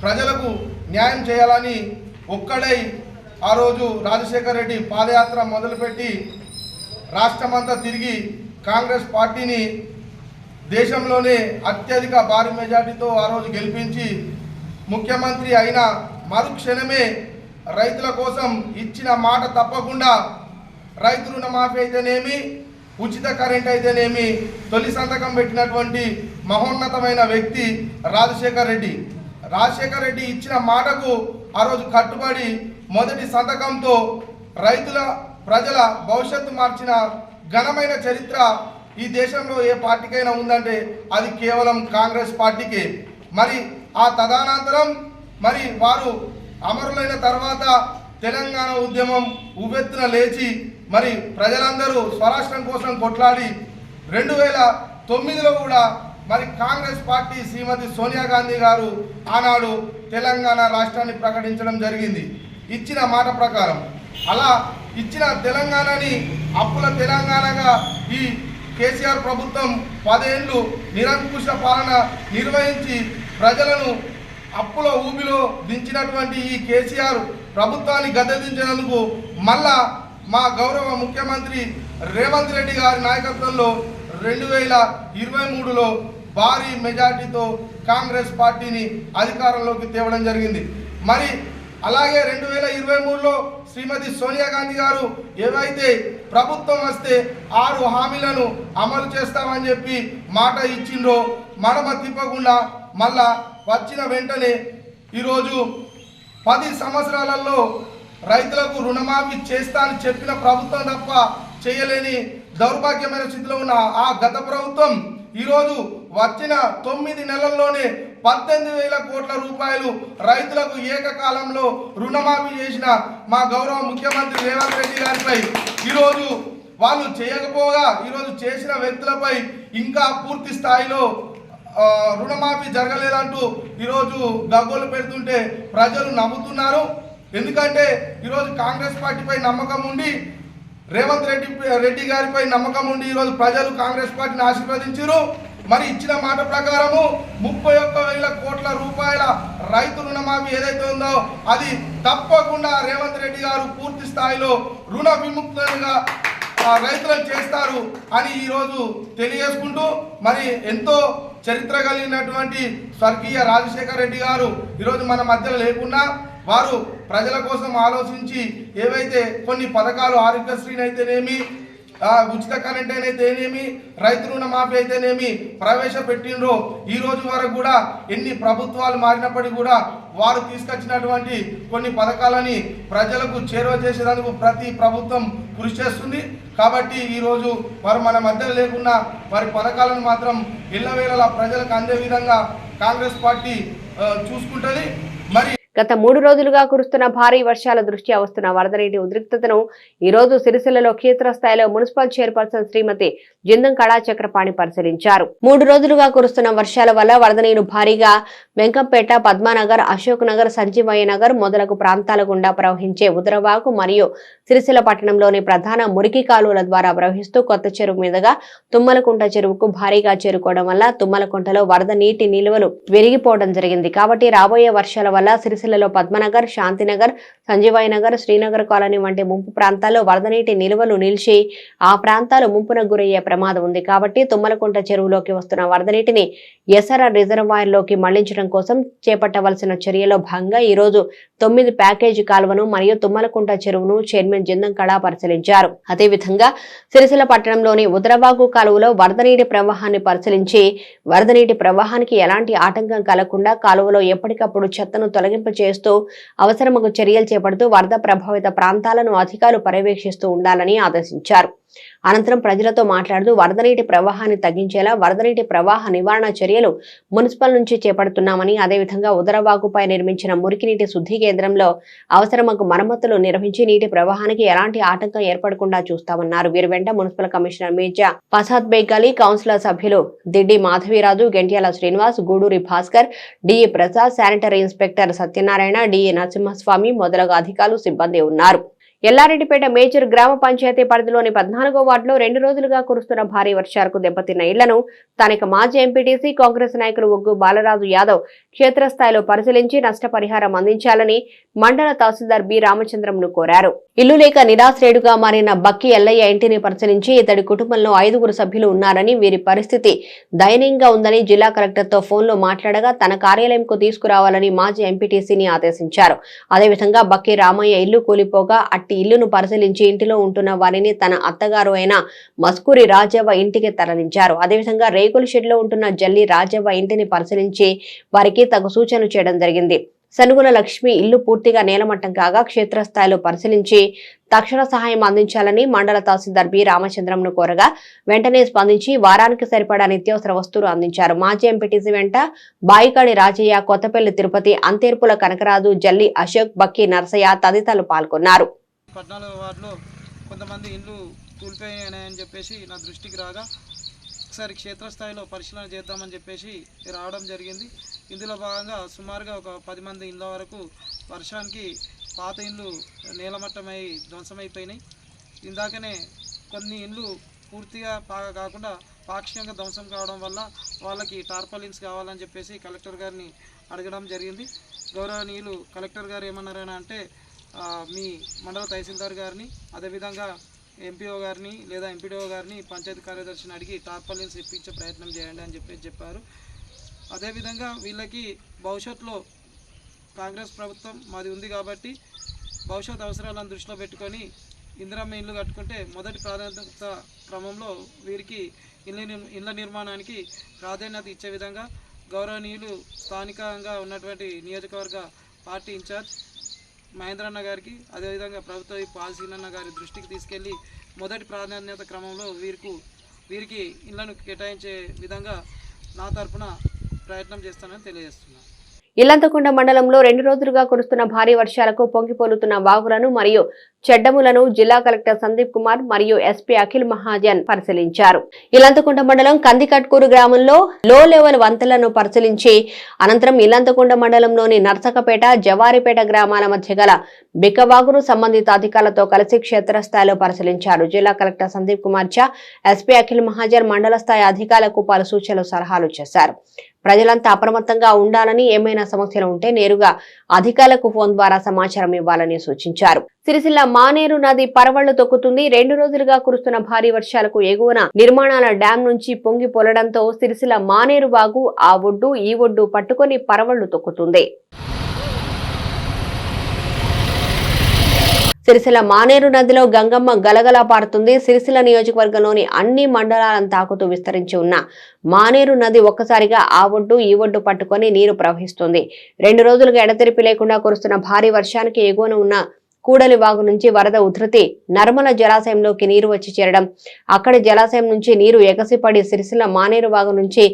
ప్రజలకు న్యాయం చేయాలని ఒక్కడై ఆ రోజు రాజశేఖర రెడ్డి పాదయాత్ర మొదలుపెట్టి రాష్ట్రమంతా తిరిగి కాంగ్రెస్ పార్టీని దేశంలోనే అత్యధిక భారీ మెజార్టీతో ఆ రోజు గెలిపించి ముఖ్యమంత్రి అయిన మరుక్షణమే రైతుల కోసం ఇచ్చిన మాట తప్పకుండా రైతు రుణమాఫీ అయితేనేమి, ఉచిత కరెంట్ అయితేనేమి తొలి సంతకం పెట్టినటువంటి మహోన్నతమైన వ్యక్తి రాజశేఖర రెడ్డి. రాజశేఖర రెడ్డి ఇచ్చిన మాటకు ఆ రోజు కట్టుబడి మొదటి సంతకంతో ప్రజల భవిష్యత్తు మార్చిన ఘనమైన చరిత్ర ఈ దేశంలో ఏ పార్టీకైనా ఉందంటే అది కేవలం కాంగ్రెస్ పార్టీకే. మరి ఆ తదనంతరం మరి వారు అమరులైన తర్వాత తెలంగాణ ఉద్యమం ఉవ్వెత్తున లేచి మరి ప్రజలందరూ స్వరాష్ట్రం కోసం కొట్లాడి 2009లో కూడా మరి కాంగ్రెస్ పార్టీ శ్రీమతి సోనియా గాంధీ గారు ఆనాడు తెలంగాణ రాష్ట్రాన్ని ప్రకటించడం జరిగింది ఇచ్చిన మాట ప్రకారం. అలా ఇచ్చిన తెలంగాణని అప్పుల తెలంగాణగా ఈ కేసీఆర్ ప్రభుత్వం 10 ఏళ్ళు నిరంకుశ పాలన నిర్వహించి ప్రజలను అప్పుల ఊబిలో దించినటువంటి ఈ కేసీఆర్ ప్రభుత్వాన్ని గద్దెదించినందుకు మళ్ళా మా గౌరవ ముఖ్యమంత్రి రేవంత్ రెడ్డి గారి నాయకత్వంలో 2023లో భారీ మెజార్టీతో కాంగ్రెస్ పార్టీని అధికారంలోకి తేవడం జరిగింది. మరి అలాగే 2023లో శ్రీమతి సోనియా గాంధీ గారు ఏవైతే ప్రభుత్వం వస్తే 6 హామీలను అమలు చేస్తామని చెప్పి మాట ఇచ్చిండ్రో మడమ తిప్పకుండా మళ్ళా వచ్చిన వెంటనే ఈరోజు 10 సంవత్సరాలలో రైతులకు రుణమాఫీ చేస్తా అని చెప్పిన ప్రభుత్వం తప్ప చేయలేని దౌర్భాగ్యమైన స్థితిలో ఉన్న ఆ గత ప్రభుత్వం ఈరోజు వచ్చిన 9 నెలల్లోనే 18,000 కోట్ల రూపాయలు రైతులకు ఏకకాలంలో రుణమాఫీ చేసిన మా గౌరవ ముఖ్యమంత్రి రేవంత్ రెడ్డి గారిపై ఈరోజు వాళ్ళు చేయకపోగా ఈరోజు చేసిన వ్యక్తులపై ఇంకా పూర్తి స్థాయిలో రుణమాఫీ జరగలేదంటూ ఈరోజు గగ్గోలు పెడుతుంటే ప్రజలు నమ్ముతున్నారు. ఎందుకంటే ఈరోజు కాంగ్రెస్ పార్టీపై నమ్మకం ఉండి రేవంత్ రెడ్డి గారిపై నమ్మకం ఉండి ఈరోజు ప్రజలు కాంగ్రెస్ పార్టీని ఆశీర్వదించారు. మరి ఇచ్చిన మాట ప్రకారము 31,000 కోట్ల రూపాయల రైతు రుణమాఫీ ఏదైతే ఉందో అది తప్పకుండా రేవంత్ రెడ్డి గారు పూర్తి స్థాయిలో రుణ విముక్తులుగా రైతులను చేస్తారు అని ఈరోజు తెలియజేసుకుంటూ మరి ఎంతో చరిత్ర కలిగినటువంటి స్వర్గీయ రాజశేఖర రెడ్డి గారు ఈరోజు మన మధ్యలో లేకున్నా వారు ప్రజల కోసం ఆలోచించి ఏవైతే కొన్ని పథకాలు ఆరోగ్యశ్రీని అయితేనేమి ఉచిత కరెంట్ అయితేనేమి రైతు రుణమాఫీ అయితేనేమి ప్రవేశపెట్టిండ్రో ఈ రోజు వరకు కూడా ఎన్ని ప్రభుత్వాలు మారినప్పటికీ కూడా వారు తీసుకొచ్చినటువంటి కొన్ని పథకాలని ప్రజలకు చేరువ చేసేందుకు ప్రతి ప్రభుత్వం కృషి చేస్తుంది. కాబట్టి ఈరోజు వారు మన మధ్యలో లేకున్నా వారి పథకాలను మాత్రం ఎల్లవేళలా ప్రజలకు అందే విధంగా కాంగ్రెస్ పార్టీ చూసుకుంటుంది. మరి గత 3 రోజులుగా కురుస్తున్న భారీ వర్షాల దృష్ట్యా వస్తున్న వరద నీటి ఉద్రిక్తతను ఈ రోజు సిరిసిల్లలో క్షేత్రస్థాయిలో మున్సిపల్ చైర్పర్సన్ శ్రీమతి జిందం కళా చక్రపాణి పరిశీలించారు. 3 రోజులుగా కురుస్తున్న వర్షాల వల్ల వరద నీరు భారీగా వెంకంపేట, పద్మానగర్, అశోక్ నగర్, సంజీవయ్య నగర్ మొదలగు ప్రాంతాల గుండా ప్రవహించే ఉదరవాగు మరియు సిరిసిల్ల పట్టణంలోని ప్రధాన మురికి కాలువల ద్వారా ప్రవహిస్తూ కొత్త చెరువు మీదుగా తుమ్మలకుంట చెరువుకు భారీగా చేరుకోవడం వల్ల తుమ్మలకుంటలో వరద నీటి నిల్వలు పెరిగిపోవడం జరిగింది. కాబట్టి రాబోయే వర్షాల వల్ల సిరిసిల్లలో పద్మనగర్, శాంతినగర్, సంజీవయ్య నగర్, శ్రీనగర్ కాలనీ వంటి ముంపు ప్రాంతాల్లో వరద నీటి నిల్వలు నిలిచి ఆ ప్రాంతాలు ముంపునకు గురయ్యే ప్రమాదం ఉంది. కాబట్టి తుమ్మలకుంట చెరువులోకి వస్తున్న వరద నీటిని ఎసర రిజర్వాయర్లోకి మళ్లించడం కోసం చేపట్టవలసిన చర్యలో భాగంగా ఈ రోజు 9 ప్యాకేజీ కాలువను మరియు తుమ్మలకుంట చెరువును చైర్మన్ జిందం కళ పరిశీలించారు. అదేవిధంగా సిరిసిల్ల పట్టణంలోని ఉదరవాగు కాలువలో వరద నీటి ప్రవాహాన్ని పరిశీలించి వరద నీటి ప్రవాహానికి ఎలాంటి ఆటంకం కలగకుండా కాలువలో ఎప్పటికప్పుడు చెత్తను తొలగింప చేస్తూ అవసరమగు చర్యలు చేపడుతూ వరద ప్రభావిత ప్రాంతాలను అధికారులు పర్యవేక్షిస్తూ ఉండాలని ఆదేశించారు. అనంతరం ప్రజలతో మాట్లాడుతూ వరద నీటి ప్రవాహాన్ని తగ్గించేలా వరద నీటి ప్రవాహ నివారణ చర్యలు మున్సిపల్ నుంచి చేపడుతున్నామని, అదేవిధంగా ఉదరవాగుపై నిర్మించిన మురికి నీటి శుద్ధి కేంద్రంలో అవసరమగు మరమ్మతులు నిర్వహించి నీటి ప్రవాహానికి ఎలాంటి ఆటంకం ఏర్పడకుండా చూస్తామన్నారు. వీరి వెంట municipal commissioner Mirza Fasad Baig Ali, councillor సభ్యులు Diddi Madhaviraju, Gentyala Srinivas, Guduri Bhaskar, DE Prasad, sanitary inspector Satyanarayana, DE Narasimhaswamy మొదలగు అధికారులు, సిబ్బంది ఉన్నారు. ఎల్లారెడ్డిపేట మేజర్ గ్రామ పంచాయతీ పరిధిలోని 14వ వార్డులో 2 రోజులుగా కురుస్తున్న భారీ వర్షాలకు దెబ్బతిన్న ఇళ్లను స్థానిక మాజీ ఎంపీటీసీ కాంగ్రెస్ నాయకులు ఒగ్గు బాలరాజు యాదవ్ క్షేత్రస్థాయిలో పరిశీలించి నష్టపరిహారం అందించాలని మండల తహసీల్దార్ బి రామచంద్రంను కోరారు. ఇల్లు లేక నిరాశ్రయుడుగా మారిన బక్కి ఎల్లయ్య ఇంటిని పరిశీలించి ఇతడి కుటుంబంలో 5గురు సభ్యులు ఉన్నారని, వీరి పరిస్థితి దయనీయంగా ఉందని జిల్లా కలెక్టర్తో ఫోన్లో మాట్లాడగా తన కార్యాలయంకు తీసుకురావాలని మాజీ ఎంపీటీసీని ఆదేశించారు. అదేవిధంగా బక్కి రామయ్య ఇల్లు కూలిపోగా అట్టి ఇల్లును పరిశీలించి ఇంటిలో ఉంటున్న వారిని తన అత్తగారు అయిన మస్కూరి రాజవ్వ ఇంటికి తరలించారు. అదేవిధంగా రేకుల షెడ్లో ఉంటున్న జల్లి రాజవ్వ ఇంటిని పరిశీలించి వారికి తగు సూచనలు చేయడం జరిగింది. సనుగుల లక్ష్మి ఇల్లు పూర్తిగా నేలమట్టం కాగా క్షేత్రస్థాయిలో పరిశీలించి తక్షణ సహాయం అందించాలని మండల తహసీల్దార్ బి రామచంద్రంను కోరగా వెంటనే స్పందించి వారానికి సరిపడా నిత్యావసర వస్తువులు అందించారు. మాజీ ఎంపీటీసీ వెంట బాయికాడి రాజయ్య, కొత్తపల్లి తిరుపతి, అంతేర్పుల కనకరాజు, జల్లి అశోక్, బక్కి నరసయ్య తదితరులు పాల్గొన్నారు. 14వ వార్డులో కొంతమంది ఇండ్లు కూలిపోయాయని చెప్పేసి నా దృష్టికి రాగా ఒకసారి క్షేత్రస్థాయిలో పరిశీలన చేద్దామని చెప్పేసి రావడం జరిగింది. ఇందులో భాగంగా సుమారుగా ఒక 10 మంది ఇండ్ల వరకు వర్షానికి పాత ఇండ్లు నేలమట్టమై ధ్వంసమైపోయినాయి. ఇందాకనే కొన్ని ఇండ్లు పూర్తిగా కాకుండా పాక్షికంగా ధ్వంసం కావడం వల్ల వాళ్ళకి టార్పాలిన్స్ కావాలని చెప్పేసి కలెక్టర్ గారిని అడగడం జరిగింది. గౌరవనీయులు కలెక్టర్ గారు ఏమన్నారని అంటే మీ మండల తహసీల్దార్ గారిని, అదేవిధంగా ఎంపీఓ గారిని లేదా ఎంపీడీఓ గారిని, పంచాయతీ కార్యదర్శిని అడిగి టార్పాలిన్స్ ఇప్పించే ప్రయత్నం చేయండి అని చెప్పారు. అదేవిధంగా వీళ్ళకి భవిష్యత్తులో కాంగ్రెస్ ప్రభుత్వం మాది ఉంది కాబట్టి భవిష్యత్ అవసరాలను దృష్టిలో పెట్టుకొని ఇందిరమ్మ ఇల్లు కట్టుకుంటే మొదటి ప్రాధాన్యత క్రమంలో వీరికి ఇళ్ల నిర్మాణానికి ప్రాధాన్యత ఇచ్చే విధంగా గౌరవనీయులు స్థానికంగా ఉన్నటువంటి నియోజకవర్గ పార్టీ ఇన్ఛార్జ్ మహేంద్రన్న గారికి, అదేవిధంగా ప్రభుత్వ పాల్సీనన్న గారి దృష్టికి తీసుకెళ్లి మొదటి ప్రాధాన్యత క్రమంలో వీరికి ఇళ్లను కేటాయించే విధంగా నా తరపున ప్రయత్నం చేస్తానని తెలియజేస్తున్నాను. ఇల్లంతకుంట మండలంలో 2 రోజులుగా కురుస్తున్న భారీ వర్షాలకు పొంగిపోలుతున్న వాగులను మరియు చెడ్డములను జిల్లా కలెక్టర్ సందీప్ కుమార్ మరియు ఎస్పీ అఖిల్ మహాజన్ పరిశీలించారు. ఇల్లంతకుంట మండలం కందికట్కూరు గ్రామంలో లో లెవెల్ వంతెలను పరిశీలించి అనంతరం ఇల్లంతకుంట మండలంలోని నర్సకపేట, జవారిపేట గ్రామాల మధ్య గల బిక్కవాగును సంబంధిత అధికారులతో కలిసి క్షేత్రస్థాయిలో పరిశీలించారు. జిల్లా కలెక్టర్ సందీప్ కుమార్ చా, ఎస్పీ అఖిల్ మహాజన్ మండల స్థాయి అధికారులకు పలు సూచనలు, సలహాలు చేశారు. ప్రజలంతా అప్రమత్తంగా ఉండాలని, ఏమైనా సమస్యలు ఉంటే నేరుగా అధికారులకు ఫోన్ ద్వారా సమాచారం ఇవ్వాలని సూచించారు. సిరిసిల్ల మానేరు నది పరవళ్లు తొక్కుతుంది. 2 రోజులుగా కురుస్తున్న భారీ వర్షాలకు ఎగువన నిర్మాణాల డ్యాం నుంచి పొంగి పొలడంతో సిరిసిల్ల మానేరు వాగు ఆ ఒడ్డు ఈ ఒడ్డు పట్టుకొని పరవళ్లు తొక్కుతుంది. సిరిసిల్ల మానేరు నదిలో గంగమ్మ గలగలా పారుతుంది. సిరిసిల్ల నియోజకవర్గంలోని అన్ని మండలాలను తాకుతూ విస్తరించి ఉన్న మానేరు నది ఒక్కసారిగా ఆ ఒడ్డు ఈ ఒడ్డు పట్టుకొని నీరు ప్రవహిస్తుంది. 2 రోజులుగా ఎడతెరిపి లేకుండా కురుస్తున్న భారీ వర్షానికి ఎగువన ఉన్న కూడలి వాగు నుంచి వరద ఉధృతి నర్మల జలాశయంలోకి నీరు వచ్చి చేరడం, అక్కడి జలాశయం నుంచి నీరు ఎగసిపడి సిరిసిల్ల మానేరు వాగు నుంచి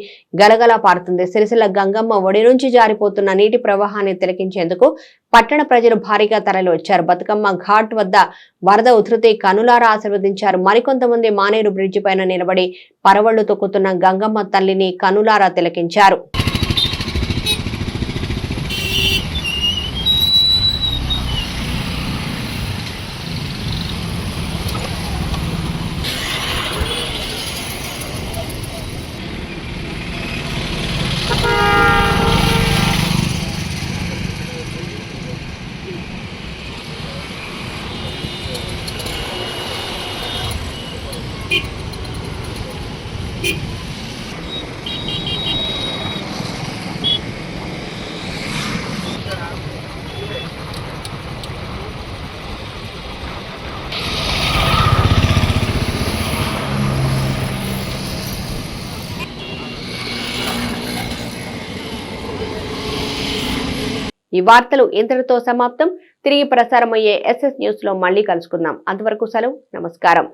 గలగలా పారుతుంది. సిరిసిల్ల గంగమ్మ ఒడి నుంచి జారిపోతున్న నీటి ప్రవాహాన్ని తిలకించేందుకు పట్టణ ప్రజలు భారీగా తరలి వచ్చారు. బతుకమ్మ ఘాట్ వద్ద వరద ఉధృతి కనులారా ఆశీర్వదించారు. మరికొంతమంది మానేరు బ్రిడ్జి పైన నిలబడి పరవళ్లు తొక్కుతున్న గంగమ్మ తల్లిని కనులారా తిలకించారు. ఈ వార్తలు ఇంతటితో సమాప్తం. తిరిగి ప్రసారమయ్యే SS న్యూస్ లో మళ్ళీ కలుసుకుందాం. అంతవరకు సెలవు. నమస్కారం.